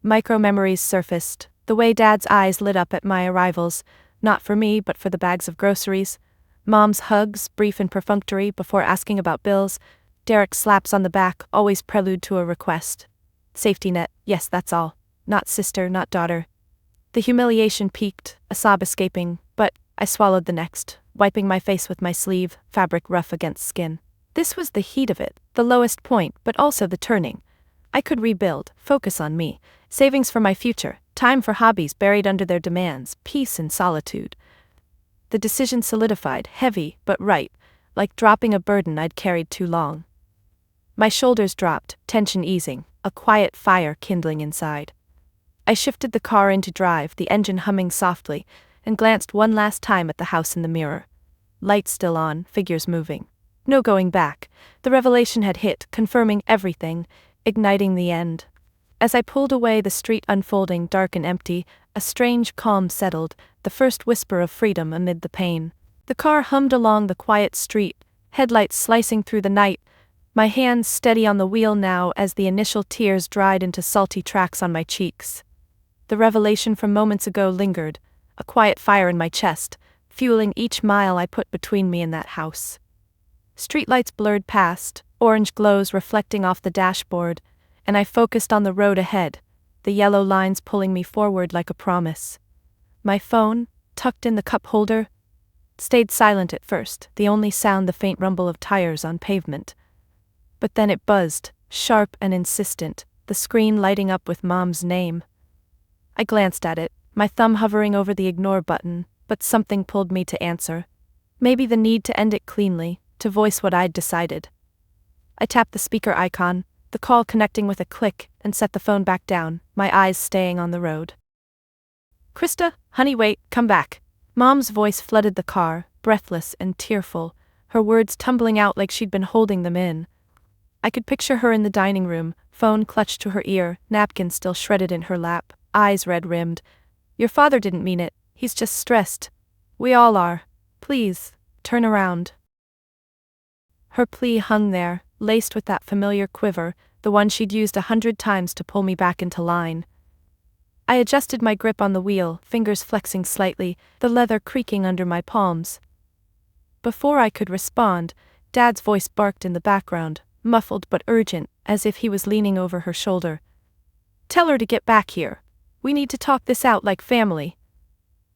Micro-memories surfaced, the way Dad's eyes lit up at my arrivals, not for me but for the bags of groceries. Mom's hugs, brief and perfunctory, before asking about bills. Derek's slaps on the back, always prelude to a request. Safety net, yes, that's all. Not sister, not daughter. The humiliation peaked, a sob escaping, but I swallowed the next, wiping my face with my sleeve, fabric rough against skin. This was the heat of it, the lowest point, but also the turning. I could rebuild, focus on me, savings for my future, time for hobbies buried under their demands, peace and solitude. The decision solidified, heavy, but right, like dropping a burden I'd carried too long. My shoulders dropped, tension easing, a quiet fire kindling inside. I shifted the car into drive, the engine humming softly, and glanced one last time at the house in the mirror. Lights still on, figures moving. No going back. The revelation had hit, confirming everything, igniting the end. As I pulled away, the street unfolding, dark and empty, a strange calm settled, the first whisper of freedom amid the pain. The car hummed along the quiet street, headlights slicing through the night, my hands steady on the wheel now as the initial tears dried into salty tracks on my cheeks. The revelation from moments ago lingered, a quiet fire in my chest, fueling each mile I put between me and that house. Streetlights blurred past, orange glows reflecting off the dashboard, and I focused on the road ahead, the yellow lines pulling me forward like a promise. My phone, tucked in the cup holder, stayed silent at first, the only sound the faint rumble of tires on pavement. But then it buzzed, sharp and insistent, the screen lighting up with Mom's name. I glanced at it, my thumb hovering over the ignore button, but something pulled me to answer. Maybe the need to end it cleanly, to voice what I'd decided. I tapped the speaker icon, the call connecting with a click, and set the phone back down, my eyes staying on the road. Krista, honey, wait, come back. Mom's voice flooded the car, breathless and tearful, her words tumbling out like she'd been holding them in. I could picture her in the dining room, phone clutched to her ear, napkin still shredded in her lap, eyes red-rimmed. Your father didn't mean it, he's just stressed. We all are. Please, turn around. Her plea hung there, laced with that familiar quiver, the one she'd used 100 times to pull me back into line. I adjusted my grip on the wheel, fingers flexing slightly, the leather creaking under my palms. Before I could respond, Dad's voice barked in the background, muffled but urgent, as if he was leaning over her shoulder. Tell her to get back here. We need to talk this out like family.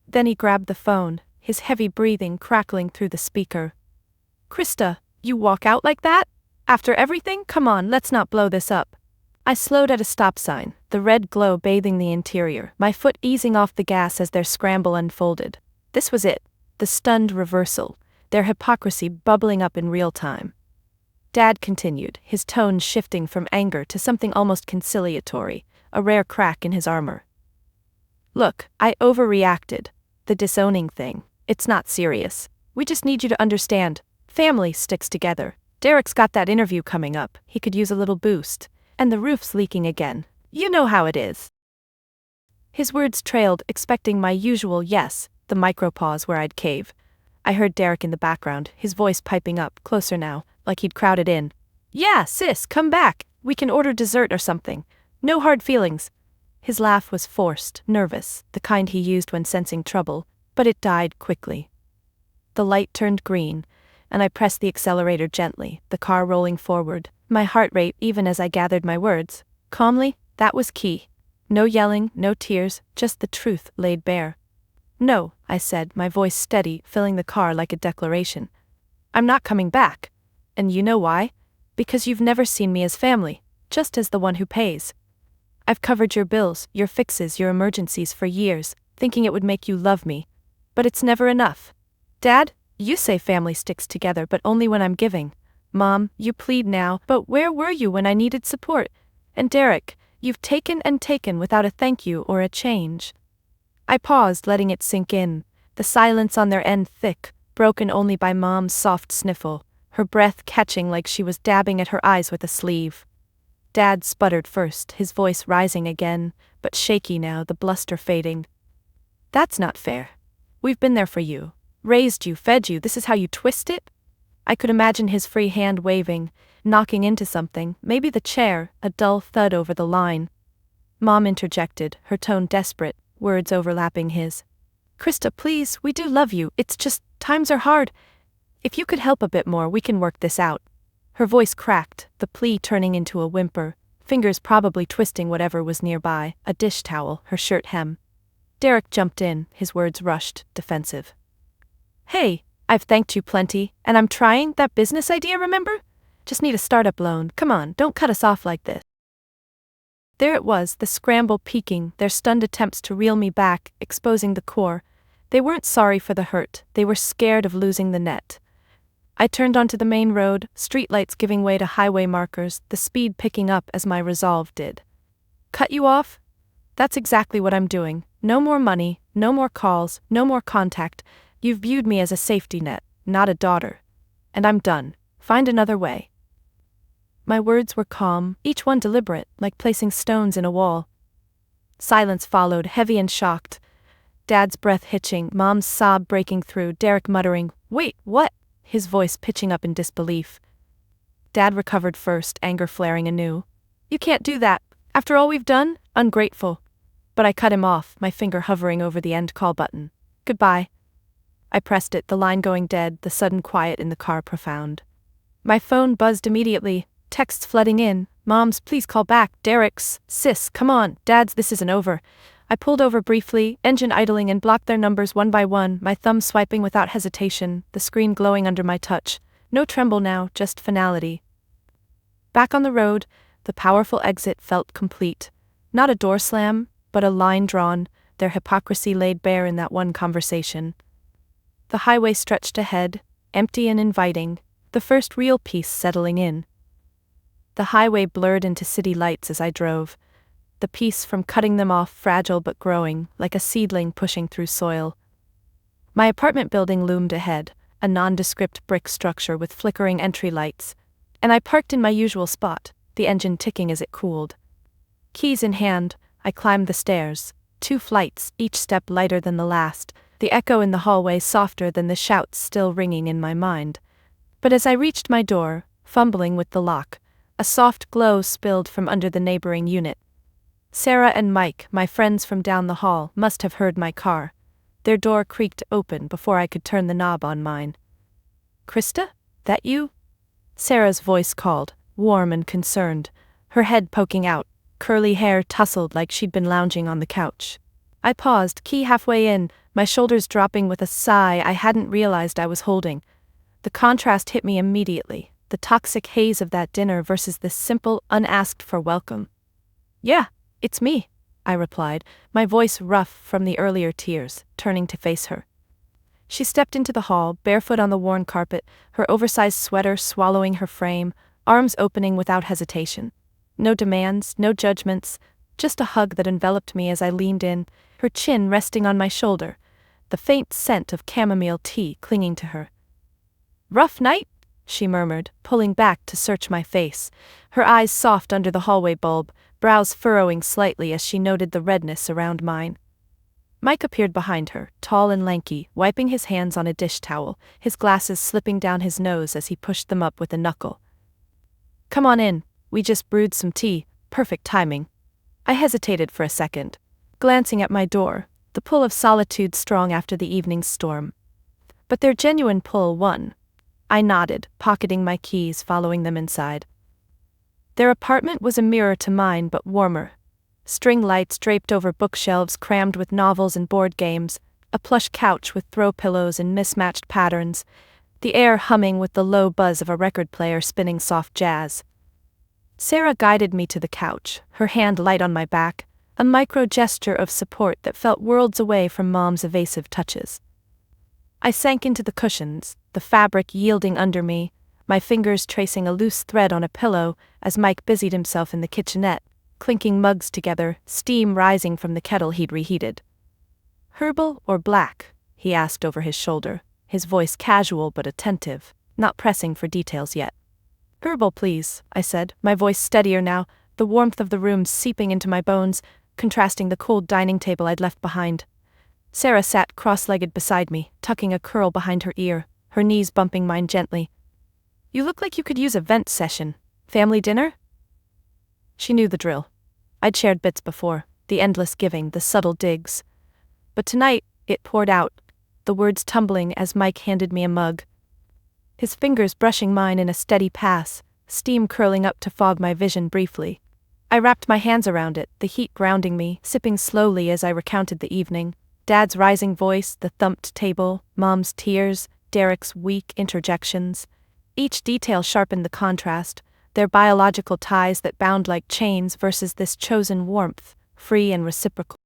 Then he grabbed the phone, his heavy breathing crackling through the speaker. Krista, you walk out like that? After everything? Come on, let's not blow this up. I slowed at a stop sign, the red glow bathing the interior, my foot easing off the gas as their scramble unfolded. This was it, the stunned reversal, their hypocrisy bubbling up in real time. Dad continued, his tone shifting from anger to something almost conciliatory, a rare crack in his armor. Look, I overreacted. The disowning thing. It's not serious. We just need you to understand. Family sticks together. Derek's got that interview coming up. He could use a little boost. And the roof's leaking again. You know how it is. His words trailed, expecting my usual yes, the micropause where I'd cave. I heard Derek in the background, his voice piping up, closer now, like he'd crowded in. Yeah, sis, come back. We can order dessert or something. No hard feelings. His laugh was forced, nervous, the kind he used when sensing trouble, but it died quickly. The light turned green, and I pressed the accelerator gently, the car rolling forward, my heart rate even as I gathered my words. Calmly, that was key. No yelling, no tears, just the truth laid bare. No, I said, my voice steady, filling the car like a declaration. I'm not coming back. And you know why? Because you've never seen me as family, just as the one who pays. I've covered your bills, your fixes, your emergencies for years, thinking it would make you love me. But it's never enough. Dad, you say family sticks together, but only when I'm giving. Mom, you plead now, but where were you when I needed support? And Derek, you've taken and taken without a thank you or a change. I paused, letting it sink in, the silence on their end thick, broken only by Mom's soft sniffle, her breath catching like she was dabbing at her eyes with a sleeve. Dad sputtered first, his voice rising again, but shaky now, the bluster fading. That's not fair. We've been there for you. Raised you, fed you, this is how you twist it? I could imagine his free hand waving, knocking into something, maybe the chair, a dull thud over the line. Mom interjected, her tone desperate, words overlapping his. "Krista, please, we do love you, it's just, times are hard. If you could help a bit more, we can work this out." Her voice cracked, the plea turning into a whimper, fingers probably twisting whatever was nearby, a dish towel, her shirt hem. Derek jumped in, his words rushed, defensive. "Hey, I've thanked you plenty, and I'm trying that business idea, remember? Just need a startup loan, come on, don't cut us off like this." There it was, the scramble peaking, their stunned attempts to reel me back, exposing the core. They weren't sorry for the hurt, they were scared of losing the net. I turned onto the main road, streetlights giving way to highway markers, the speed picking up as my resolve did. "Cut you off? That's exactly what I'm doing. No more money, no more calls, no more contact. You've viewed me as a safety net, not a daughter. And I'm done. Find another way." My words were calm, each one deliberate, like placing stones in a wall. Silence followed, heavy and shocked. Dad's breath hitching, Mom's sob breaking through, Derek muttering, "Wait, what?" his voice pitching up in disbelief. Dad recovered first, anger flaring anew. "You can't do that. After all we've done? Ungrateful." But I cut him off, my finger hovering over the end call button. "Goodbye." I pressed it, the line going dead, the sudden quiet in the car profound. My phone buzzed immediately, texts flooding in. "Mom's, please call back. Derek's, sis, come on. Dad's, this isn't over." I pulled over briefly, engine idling, and blocked their numbers one by one, my thumb swiping without hesitation, the screen glowing under my touch. No tremble now, just finality. Back on the road, the powerful exit felt complete. Not a door slam, but a line drawn, their hypocrisy laid bare in that one conversation. The highway stretched ahead, empty and inviting, the first real peace settling in. The highway blurred into city lights as I drove, the peace from cutting them off fragile but growing, like a seedling pushing through soil. My apartment building loomed ahead, a nondescript brick structure with flickering entry lights, and I parked in my usual spot, the engine ticking as it cooled. Keys in hand, I climbed the stairs, 2 flights, each step lighter than the last, the echo in the hallway softer than the shouts still ringing in my mind. But as I reached my door, fumbling with the lock, a soft glow spilled from under the neighboring unit. Sarah and Mike, my friends from down the hall, must have heard my car. Their door creaked open before I could turn the knob on mine. "Krista? That you?" Sarah's voice called, warm and concerned, her head poking out, curly hair tousled like she'd been lounging on the couch. I paused, key halfway in, my shoulders dropping with a sigh I hadn't realized I was holding. The contrast hit me immediately, the toxic haze of that dinner versus this simple, unasked-for welcome. "Yeah, it's me," I replied, my voice rough from the earlier tears, turning to face her. She stepped into the hall, barefoot on the worn carpet, her oversized sweater swallowing her frame, arms opening without hesitation. No demands, no judgments, just a hug that enveloped me as I leaned in, her chin resting on my shoulder, the faint scent of chamomile tea clinging to her. "Rough night?" she murmured, pulling back to search my face, her eyes soft under the hallway bulb, brows furrowing slightly as she noted the redness around mine. Mike appeared behind her, tall and lanky, wiping his hands on a dish towel, his glasses slipping down his nose as he pushed them up with a knuckle. "Come on in, we just brewed some tea, perfect timing." I hesitated for a second, glancing at my door, the pull of solitude strong after the evening's storm. But their genuine pull won. I nodded, pocketing my keys, following them inside. Their apartment was a mirror to mine, but warmer. String lights draped over bookshelves crammed with novels and board games, a plush couch with throw pillows in mismatched patterns, the air humming with the low buzz of a record player spinning soft jazz. Sarah guided me to the couch, her hand light on my back, a micro gesture of support that felt worlds away from Mom's evasive touches. I sank into the cushions, the fabric yielding under me, my fingers tracing a loose thread on a pillow as Mike busied himself in the kitchenette, clinking mugs together, steam rising from the kettle he'd reheated. "Herbal or black?" he asked over his shoulder, his voice casual but attentive, not pressing for details yet. "Herbal, please," I said, my voice steadier now, the warmth of the room seeping into my bones, contrasting the cold dining table I'd left behind. Sarah sat cross-legged beside me, tucking a curl behind her ear, her knees bumping mine gently. You look like you could use a vent session. Family dinner? She knew the drill. I'd shared bits before, the endless giving, the subtle digs. But tonight, it poured out, the words tumbling as Mike handed me a mug. His fingers brushing mine in a steady pass, steam curling up to fog my vision briefly. I wrapped my hands around it, the heat grounding me, sipping slowly as I recounted the evening. Dad's rising voice, the thumped table, Mom's tears, Derek's weak interjections. Each detail sharpened the contrast, their biological ties that bound like chains versus this chosen warmth, free and reciprocal.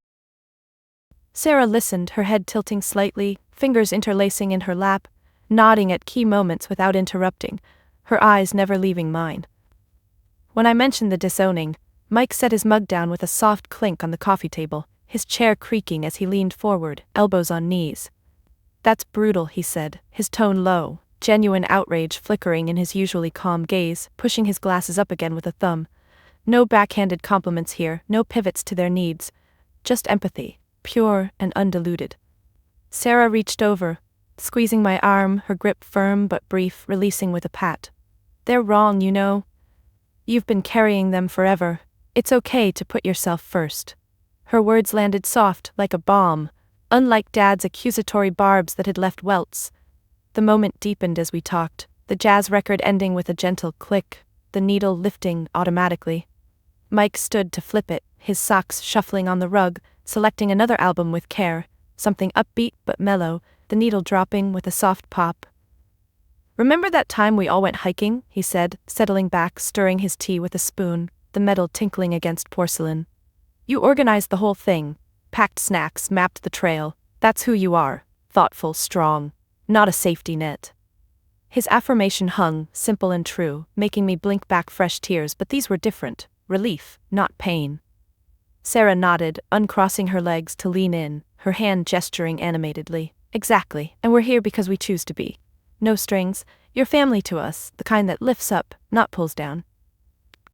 Sarah listened, her head tilting slightly, fingers interlacing in her lap, nodding at key moments without interrupting, her eyes never leaving mine. When I mentioned the disowning, Mike set his mug down with a soft clink on the coffee table, his chair creaking as he leaned forward, elbows on knees. "That's brutal," he said, his tone low, genuine outrage flickering in his usually calm gaze, pushing his glasses up again with a thumb. No backhanded compliments here, no pivots to their needs, just empathy, pure and undiluted. Sarah reached over, squeezing my arm, her grip firm but brief, releasing with a pat. "They're wrong, you know. You've been carrying them forever. It's okay to put yourself first." Her words landed soft, like a bomb, unlike Dad's accusatory barbs that had left welts. The moment deepened as we talked, the jazz record ending with a gentle click, the needle lifting automatically. Mike stood to flip it, his socks shuffling on the rug, selecting another album with care, something upbeat but mellow, the needle dropping with a soft pop. "Remember that time we all went hiking?" he said, settling back, stirring his tea with a spoon, the metal tinkling against porcelain. "You organized the whole thing, packed snacks, mapped the trail. That's who you are, thoughtful, strong, not a safety net." His affirmation hung, simple and true, making me blink back fresh tears, but these were different, relief, not pain. Sarah nodded, uncrossing her legs to lean in, her hand gesturing animatedly. "Exactly, and we're here because we choose to be. No strings, you're family to us, the kind that lifts up, not pulls down."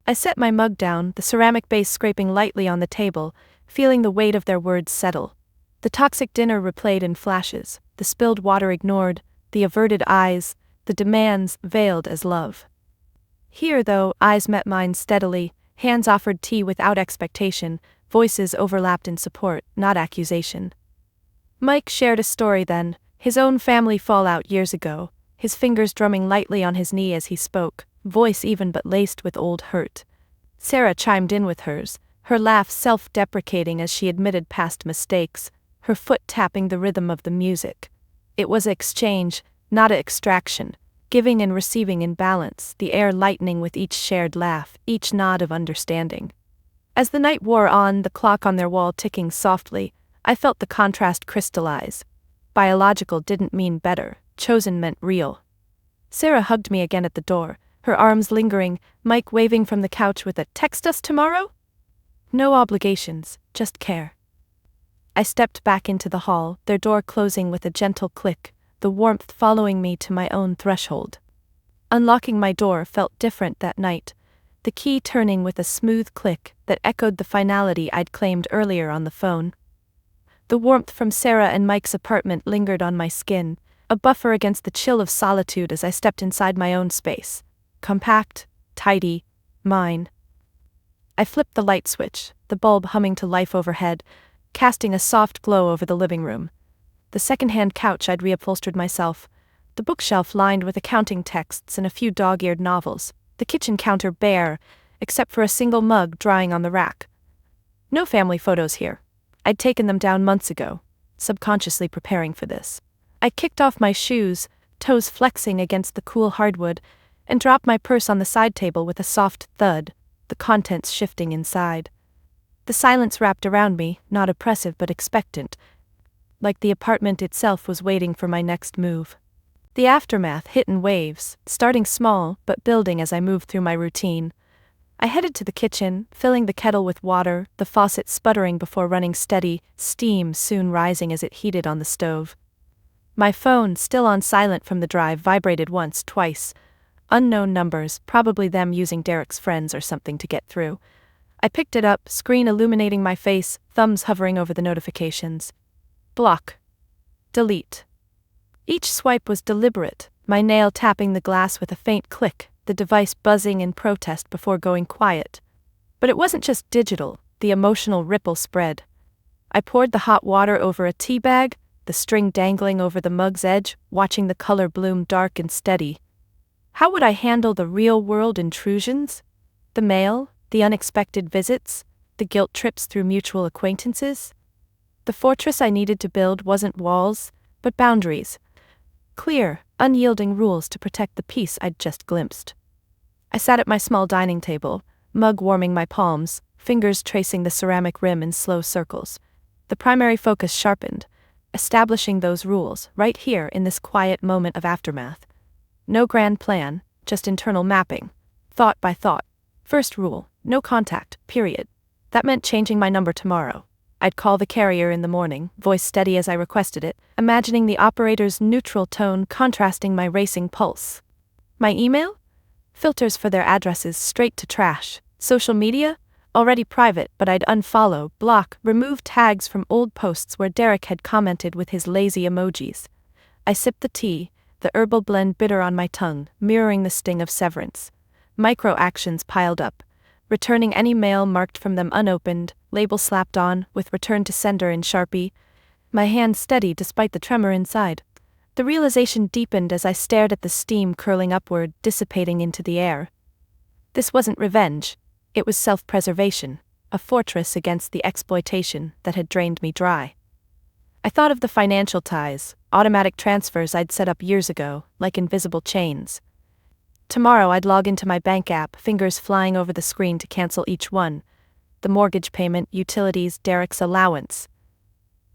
I set my mug down, the ceramic base scraping lightly on the table, feeling the weight of their words settle. The toxic dinner replayed in flashes, the spilled water ignored, the averted eyes, the demands veiled as love. Here, though, eyes met mine steadily, hands offered tea without expectation, voices overlapped in support, not accusation. Mike shared a story then, his own family fallout years ago, his fingers drumming lightly on his knee as he spoke, voice even but laced with old hurt. Sarah chimed in with hers, her laugh self-deprecating as she admitted past mistakes, her foot tapping the rhythm of the music. It was exchange, not extraction, giving and receiving in balance, the air lightening with each shared laugh, each nod of understanding. As the night wore on, the clock on their wall ticking softly, I felt the contrast crystallize. Biological didn't mean better, chosen meant real. Sarah hugged me again at the door, her arms lingering, Mike waving from the couch with a "Text us tomorrow?" No obligations, just care. I stepped back into the hall, their door closing with a gentle click, the warmth following me to my own threshold. Unlocking my door felt different that night, the key turning with a smooth click that echoed the finality I'd claimed earlier on the phone. The warmth from Sarah and Mike's apartment lingered on my skin, a buffer against the chill of solitude as I stepped inside my own space. Compact, tidy, mine. I flipped the light switch, the bulb humming to life overhead, casting a soft glow over the living room. The second-hand couch I'd reupholstered myself, the bookshelf lined with accounting texts and a few dog-eared novels, the kitchen counter bare, except for a single mug drying on the rack. No family photos here. I'd taken them down months ago, subconsciously preparing for this. I kicked off my shoes, toes flexing against the cool hardwood, and dropped my purse on the side table with a soft thud, the contents shifting inside. The silence wrapped around me, not oppressive but expectant, like the apartment itself was waiting for my next move. The aftermath hit in waves, starting small but building as I moved through my routine. I headed to the kitchen, filling the kettle with water, the faucet sputtering before running steady, steam soon rising as it heated on the stove. My phone, still on silent from the drive, vibrated once, twice. Unknown numbers, probably them using Derek's friends or something to get through. I picked it up, screen illuminating my face, thumbs hovering over the notifications. Block. Delete. Each swipe was deliberate, my nail tapping the glass with a faint click, the device buzzing in protest before going quiet. But it wasn't just digital, the emotional ripple spread. I poured the hot water over a tea bag, the string dangling over the mug's edge, watching the color bloom dark and steady. How would I handle the real-world intrusions? The mail, the unexpected visits, the guilt trips through mutual acquaintances? The fortress I needed to build wasn't walls, but boundaries. Clear, unyielding rules to protect the peace I'd just glimpsed. I sat at my small dining table, mug warming my palms, fingers tracing the ceramic rim in slow circles. The primary focus sharpened, establishing those rules right here in this quiet moment of aftermath. No grand plan, just internal mapping, thought by thought. First rule, no contact, period. That meant changing my number tomorrow. I'd call the carrier in the morning, voice steady as I requested it, imagining the operator's neutral tone contrasting my racing pulse. My email? Filters for their addresses straight to trash. Social media? Already private, but I'd unfollow, block, remove tags from old posts where Derek had commented with his lazy emojis. I sipped the tea, the herbal blend bitter on my tongue, mirroring the sting of severance. Micro actions piled up. Returning any mail marked from them unopened, label slapped on, with return to sender in Sharpie. My hand steady despite the tremor inside. The realization deepened as I stared at the steam curling upward, dissipating into the air. This wasn't revenge. It was self-preservation, a fortress against the exploitation that had drained me dry. I thought of the financial ties, automatic transfers I'd set up years ago, like invisible chains. Tomorrow I'd log into my bank app, fingers flying over the screen to cancel each one. The mortgage payment, utilities, Derek's allowance.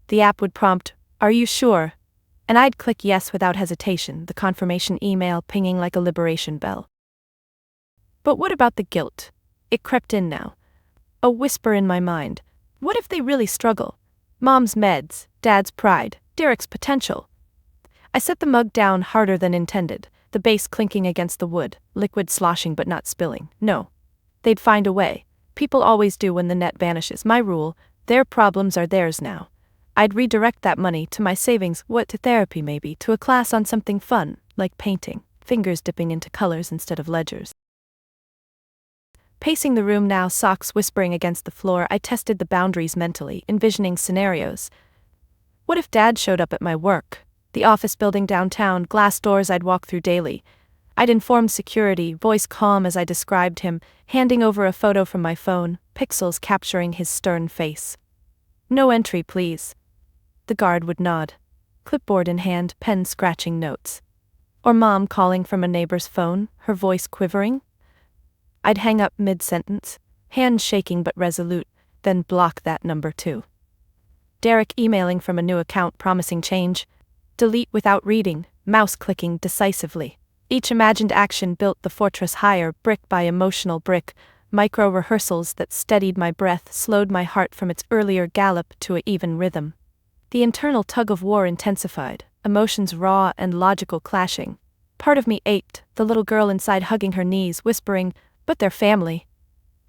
The app would prompt, "Are you sure?" And I'd click yes without hesitation, the confirmation email pinging like a liberation bell. But what about the guilt? It crept in now. A whisper in my mind. What if they really struggle? Mom's meds, Dad's pride, Derek's potential. I set the mug down harder than intended, the base clinking against the wood, liquid sloshing but not spilling. No. They'd find a way. People always do when the net vanishes. My rule, their problems are theirs now. I'd redirect that money to my savings, to therapy maybe, to a class on something fun, like painting, fingers dipping into colors instead of ledgers. Pacing the room now, socks whispering against the floor, I tested the boundaries mentally, envisioning scenarios. What if Dad showed up at my work? The office building downtown, glass doors I'd walk through daily. I'd inform security, voice calm as I described him, handing over a photo from my phone, pixels capturing his stern face. "No entry, please." The guard would nod. Clipboard in hand, pen scratching notes. Or Mom calling from a neighbor's phone, her voice quivering. I'd hang up mid-sentence, hands shaking but resolute, then block that number too. Derek emailing from a new account promising change. Delete without reading, mouse clicking decisively. Each imagined action built the fortress higher, brick by emotional brick, micro-rehearsals that steadied my breath, slowed my heart from its earlier gallop to an even rhythm. The internal tug-of-war intensified, emotions raw and logical clashing. Part of me ached, the little girl inside hugging her knees, whispering, "But they're family."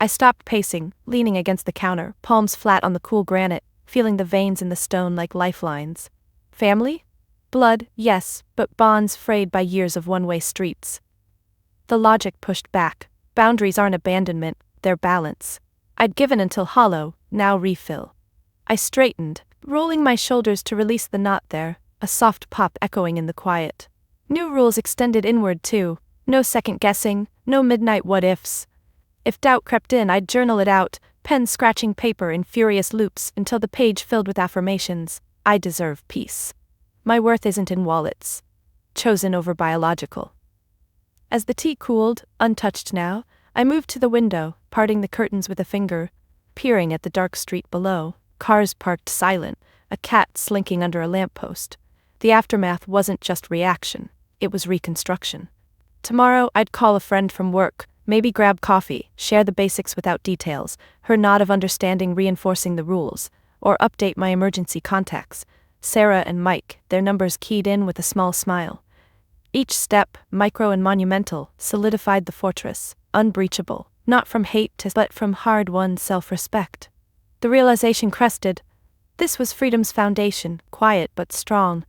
I stopped pacing, leaning against the counter, palms flat on the cool granite, feeling the veins in the stone like lifelines. Family? Blood, yes, but bonds frayed by years of one-way streets. The logic pushed back. Boundaries aren't abandonment, they're balance. I'd given until hollow, now refill. I straightened, rolling my shoulders to release the knot there, a soft pop echoing in the quiet. New rules extended inward too, no second-guessing, no midnight what-ifs. If doubt crept in, I'd journal it out, pen scratching paper in furious loops until the page filled with affirmations. I deserve peace. My worth isn't in wallets. Chosen over biological. As the tea cooled, untouched now, I moved to the window, parting the curtains with a finger, peering at the dark street below, cars parked silent, a cat slinking under a lamppost. The aftermath wasn't just reaction, it was reconstruction. Tomorrow I'd call a friend from work, maybe grab coffee, share the basics without details, her nod of understanding reinforcing the rules, or update my emergency contacts. Sarah and Mike, their numbers keyed in with a small smile. Each step, micro and monumental, solidified the fortress, unbreachable, not from hate but from hard-won self-respect. The realization crested. This was freedom's foundation, quiet but strong.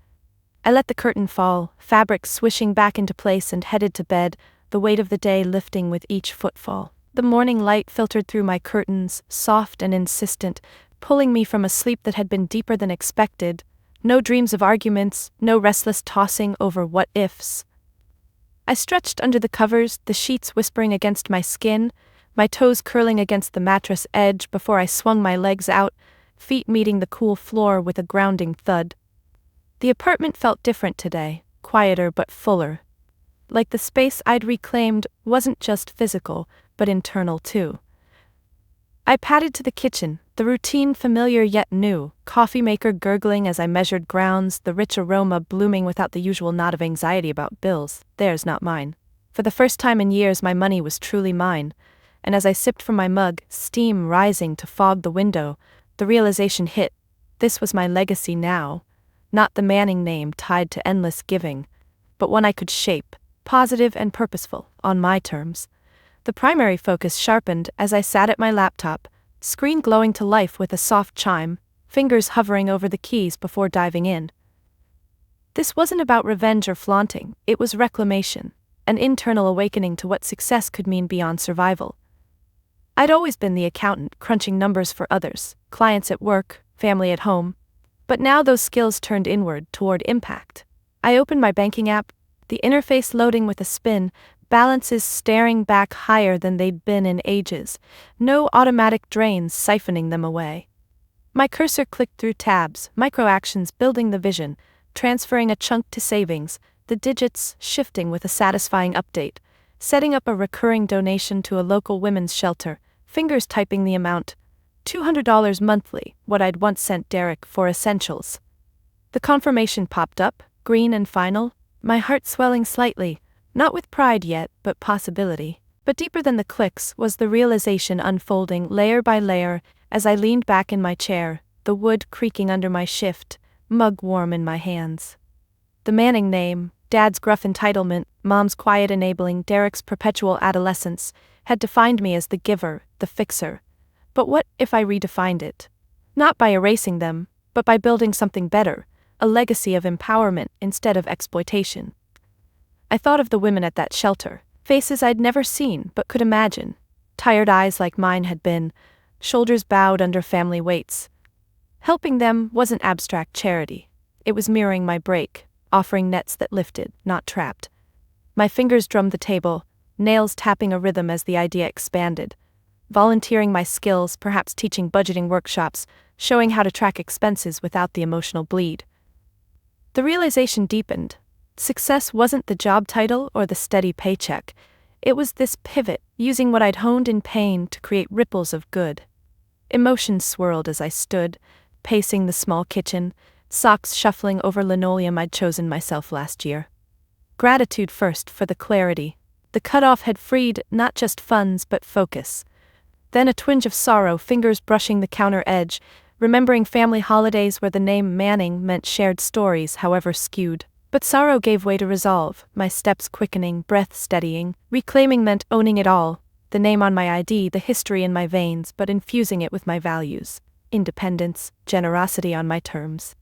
I let the curtain fall, fabric swishing back into place, and headed to bed, the weight of the day lifting with each footfall. The morning light filtered through my curtains, soft and insistent, pulling me from a sleep that had been deeper than expected. No dreams of arguments, no restless tossing over what-ifs. I stretched under the covers, the sheets whispering against my skin, my toes curling against the mattress edge before I swung my legs out, feet meeting the cool floor with a grounding thud. The apartment felt different today, quieter but fuller. Like the space I'd reclaimed wasn't just physical, but internal too. I padded to the kitchen, the routine familiar yet new, coffee maker gurgling as I measured grounds, the rich aroma blooming without the usual knot of anxiety about bills, theirs not mine. For the first time in years my money was truly mine, and as I sipped from my mug, steam rising to fog the window, the realization hit, this was my legacy now, not the Manning name tied to endless giving, but one I could shape, positive and purposeful, on my terms. The primary focus sharpened as I sat at my laptop, screen glowing to life with a soft chime, fingers hovering over the keys before diving in. This wasn't about revenge or flaunting, it was reclamation, an internal awakening to what success could mean beyond survival. I'd always been the accountant, crunching numbers for others, clients at work, family at home, but now those skills turned inward, toward impact. I opened my banking app, the interface loading with a spin, balances staring back higher than they'd been in ages, no automatic drains siphoning them away. My cursor clicked through tabs, micro-actions building the vision, transferring a chunk to savings, the digits shifting with a satisfying update, setting up a recurring donation to a local women's shelter, fingers typing the amount, $200 monthly, what I'd once sent Derek for essentials. The confirmation popped up, green and final, my heart swelling slightly, not with pride yet, but possibility. But deeper than the clicks was the realization unfolding layer by layer as I leaned back in my chair, the wood creaking under my shift, mug warm in my hands. The Manning name, Dad's gruff entitlement, Mom's quiet enabling, Derek's perpetual adolescence, had defined me as the giver, the fixer. But what if I redefined it? Not by erasing them, but by building something better, a legacy of empowerment instead of exploitation. I thought of the women at that shelter, faces I'd never seen but could imagine, tired eyes like mine had been, shoulders bowed under family weights. Helping them wasn't abstract charity. It was mirroring my break, offering nets that lifted, not trapped. My fingers drummed the table, nails tapping a rhythm as the idea expanded. Volunteering my skills, perhaps teaching budgeting workshops, showing how to track expenses without the emotional bleed. The realization deepened. Success wasn't the job title or the steady paycheck. It was this pivot, using what I'd honed in pain to create ripples of good. Emotions swirled as I stood, pacing the small kitchen, socks shuffling over linoleum I'd chosen myself last year. Gratitude first for the clarity. The cutoff had freed not just funds but focus. Then a twinge of sorrow, fingers brushing the counter edge, remembering family holidays where the name Manning meant shared stories, however skewed. But sorrow gave way to resolve, my steps quickening, breath steadying. Reclaiming meant owning it all, the name on my ID, the history in my veins, but infusing it with my values. Independence, generosity on my terms.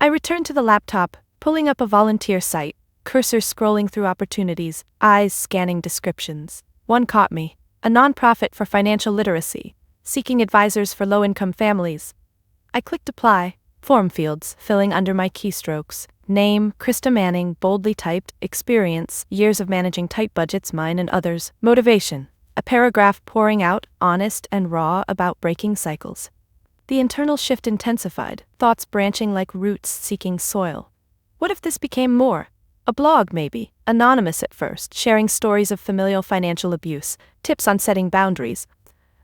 I returned to the laptop, pulling up a volunteer site, cursor scrolling through opportunities, eyes scanning descriptions. One caught me, a nonprofit for financial literacy, seeking advisors for low-income families. I clicked apply, form fields filling under my keystrokes. Name, Krista Manning, boldly typed. Experience, years of managing tight budgets, mine and others. Motivation, a paragraph pouring out, honest and raw, about breaking cycles. The internal shift intensified, thoughts branching like roots seeking soil. What if this became more? A blog maybe, anonymous at first, sharing stories of familial financial abuse, tips on setting boundaries.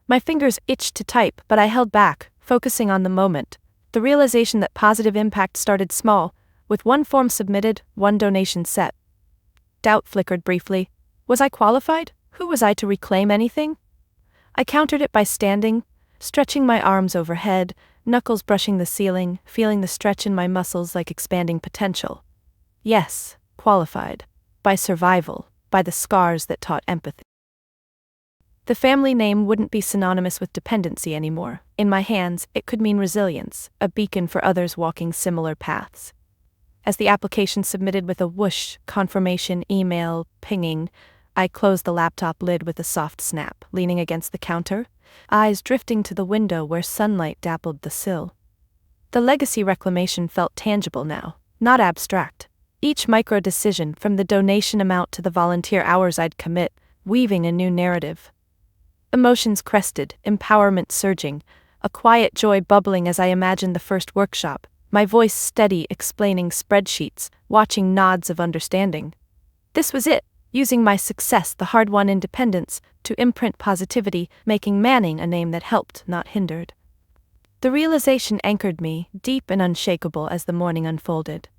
My fingers itched to type, but I held back, focusing on the moment. The realization that positive impact started small, with one form submitted, one donation set. Doubt flickered briefly. Was I qualified? Who was I to reclaim anything? I countered it by standing, stretching my arms overhead, knuckles brushing the ceiling, feeling the stretch in my muscles like expanding potential. Yes, qualified. By survival, by the scars that taught empathy. The family name wouldn't be synonymous with dependency anymore. In my hands, it could mean resilience, a beacon for others walking similar paths. As the application submitted with a whoosh, confirmation email pinging, I closed the laptop lid with a soft snap, leaning against the counter, eyes drifting to the window where sunlight dappled the sill. The legacy reclamation felt tangible now, not abstract. Each micro-decision, from the donation amount to the volunteer hours I'd commit, weaving a new narrative. Emotions crested, empowerment surging, a quiet joy bubbling as I imagined the first workshop, my voice steady explaining spreadsheets, watching nods of understanding. This was it, using my success, the hard-won independence, to imprint positivity, making Manning a name that helped, not hindered. The realization anchored me, deep and unshakable as the morning unfolded.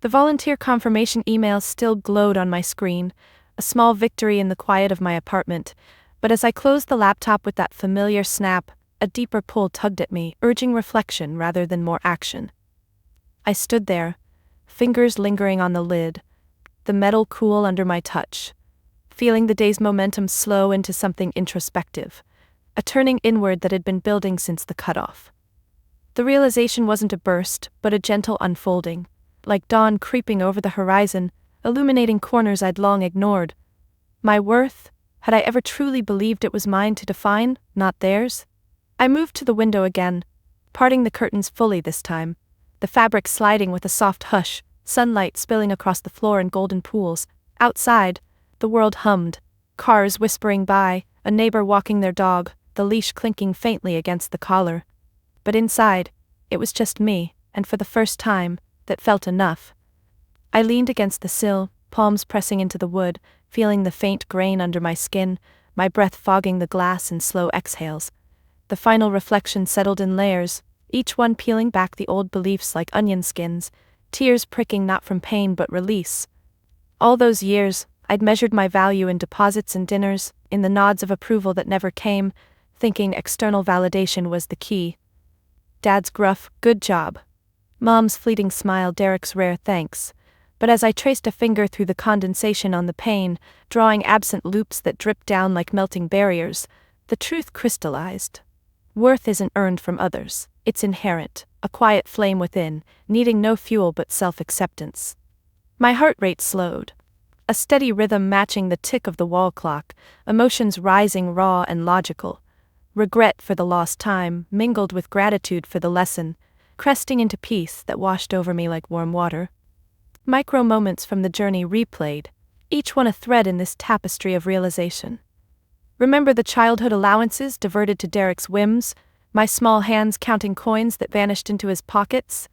The volunteer confirmation email still glowed on my screen, a small victory in the quiet of my apartment, but as I closed the laptop with that familiar snap, a deeper pull tugged at me, urging reflection rather than more action. I stood there, fingers lingering on the lid, the metal cool under my touch, feeling the day's momentum slow into something introspective, a turning inward that had been building since the cutoff. The realization wasn't a burst, but a gentle unfolding, like dawn creeping over the horizon, illuminating corners I'd long ignored. My worth? Had I ever truly believed it was mine to define, not theirs? I moved to the window again, parting the curtains fully this time, the fabric sliding with a soft hush, sunlight spilling across the floor in golden pools. Outside, the world hummed, cars whispering by, a neighbor walking their dog, the leash clinking faintly against the collar. But inside, it was just me, and for the first time, that felt enough. I leaned against the sill, palms pressing into the wood, feeling the faint grain under my skin, my breath fogging the glass in slow exhales. The final reflection settled in layers, each one peeling back the old beliefs like onion skins, tears pricking not from pain but release. All those years, I'd measured my value in deposits and dinners, in the nods of approval that never came, thinking external validation was the key. Dad's gruff, "Good job." Mom's fleeting smile, Derek's rare thanks. But as I traced a finger through the condensation on the pane, drawing absent loops that dripped down like melting barriers, the truth crystallized. Worth isn't earned from others, it's inherent, a quiet flame within, needing no fuel but self-acceptance. My heart rate slowed, a steady rhythm matching the tick of the wall clock, emotions rising raw and logical. Regret for the lost time, mingled with gratitude for the lesson, cresting into peace that washed over me like warm water. Micro moments from the journey replayed, each one a thread in this tapestry of realization. Remember the childhood allowances diverted to Derek's whims, my small hands counting coins that vanished into his pockets?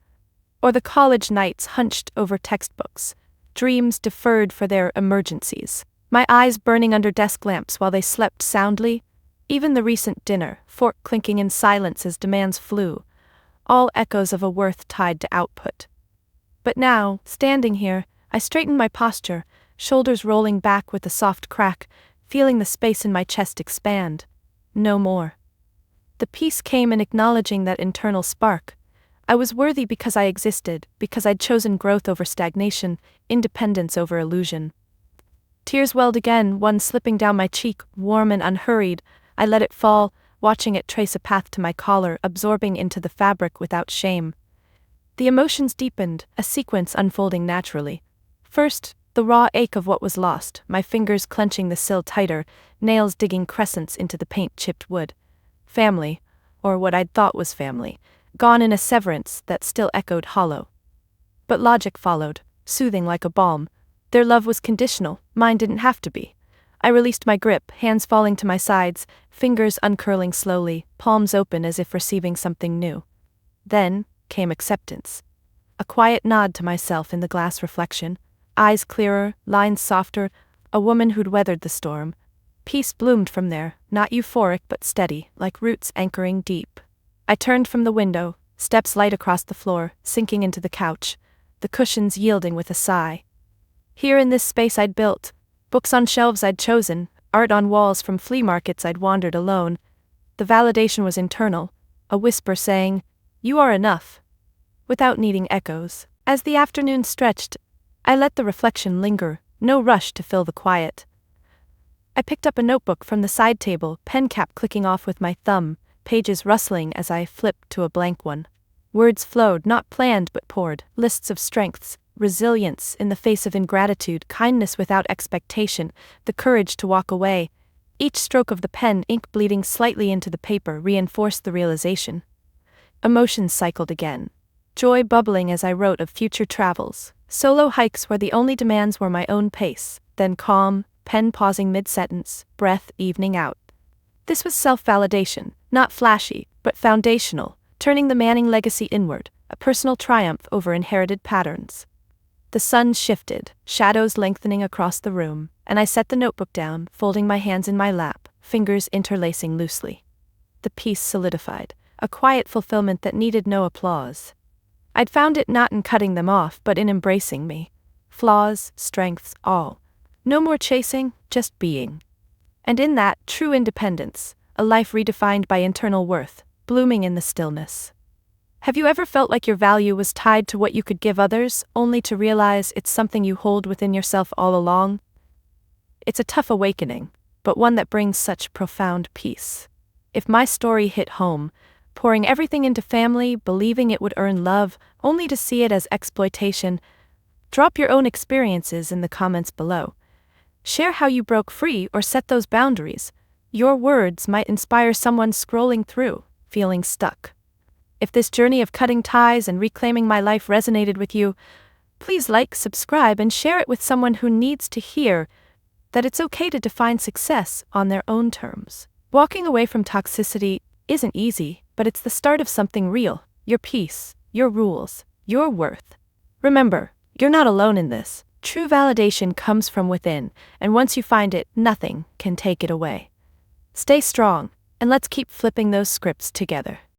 Or the college nights hunched over textbooks, dreams deferred for their emergencies, my eyes burning under desk lamps while they slept soundly? Even the recent dinner, fork clinking in silence as demands flew, all echoes of a worth tied to output. But now, standing here, I straightened my posture, shoulders rolling back with a soft crack, feeling the space in my chest expand. No more. The peace came in acknowledging that internal spark. I was worthy because I existed, because I'd chosen growth over stagnation, independence over illusion. Tears welled again, one slipping down my cheek, warm and unhurried. I let it fall, watching it trace a path to my collar, absorbing into the fabric without shame. The emotions deepened, a sequence unfolding naturally. First, the raw ache of what was lost, my fingers clenching the sill tighter, nails digging crescents into the paint-chipped wood. Family, or what I'd thought was family, gone in a severance that still echoed hollow. But logic followed, soothing like a balm. Their love was conditional, mine didn't have to be. I released my grip, hands falling to my sides, fingers uncurling slowly, palms open as if receiving something new. Then came acceptance. A quiet nod to myself in the glass reflection, eyes clearer, lines softer, a woman who'd weathered the storm. Peace bloomed from there, not euphoric but steady, like roots anchoring deep. I turned from the window, steps light across the floor, sinking into the couch, the cushions yielding with a sigh. Here in this space I'd built, books on shelves I'd chosen, art on walls from flea markets I'd wandered alone. The validation was internal, a whisper saying, "You are enough," without needing echoes. As the afternoon stretched, I let the reflection linger, no rush to fill the quiet. I picked up a notebook from the side table, pen cap clicking off with my thumb, pages rustling as I flipped to a blank one. Words flowed, not planned but poured, lists of strengths, resilience in the face of ingratitude, kindness without expectation, the courage to walk away. Each stroke of the pen, ink bleeding slightly into the paper, reinforced the realization. Emotions cycled again. Joy bubbling as I wrote of future travels, solo hikes where the only demands were my own pace, then calm, pen pausing mid-sentence, breath evening out. This was self-validation, not flashy, but foundational, turning the Manning legacy inward, a personal triumph over inherited patterns. The sun shifted, shadows lengthening across the room, and I set the notebook down, folding my hands in my lap, fingers interlacing loosely. The piece solidified, a quiet fulfillment that needed no applause. I'd found it not in cutting them off, but in embracing me. Flaws, strengths, all. No more chasing, just being. And in that, true independence, a life redefined by internal worth, blooming in the stillness. Have you ever felt like your value was tied to what you could give others, only to realize it's something you hold within yourself all along? It's a tough awakening, but one that brings such profound peace. If my story hit home, pouring everything into family, believing it would earn love, only to see it as exploitation, drop your own experiences in the comments below. Share how you broke free or set those boundaries. Your words might inspire someone scrolling through, feeling stuck. If this journey of cutting ties and reclaiming my life resonated with you, please like, subscribe, and share it with someone who needs to hear that it's okay to define success on their own terms. Walking away from toxicity isn't easy, but it's the start of something real. Your peace, your rules, your worth. Remember, you're not alone in this. True validation comes from within, and once you find it, nothing can take it away. Stay strong, and let's keep flipping those scripts together.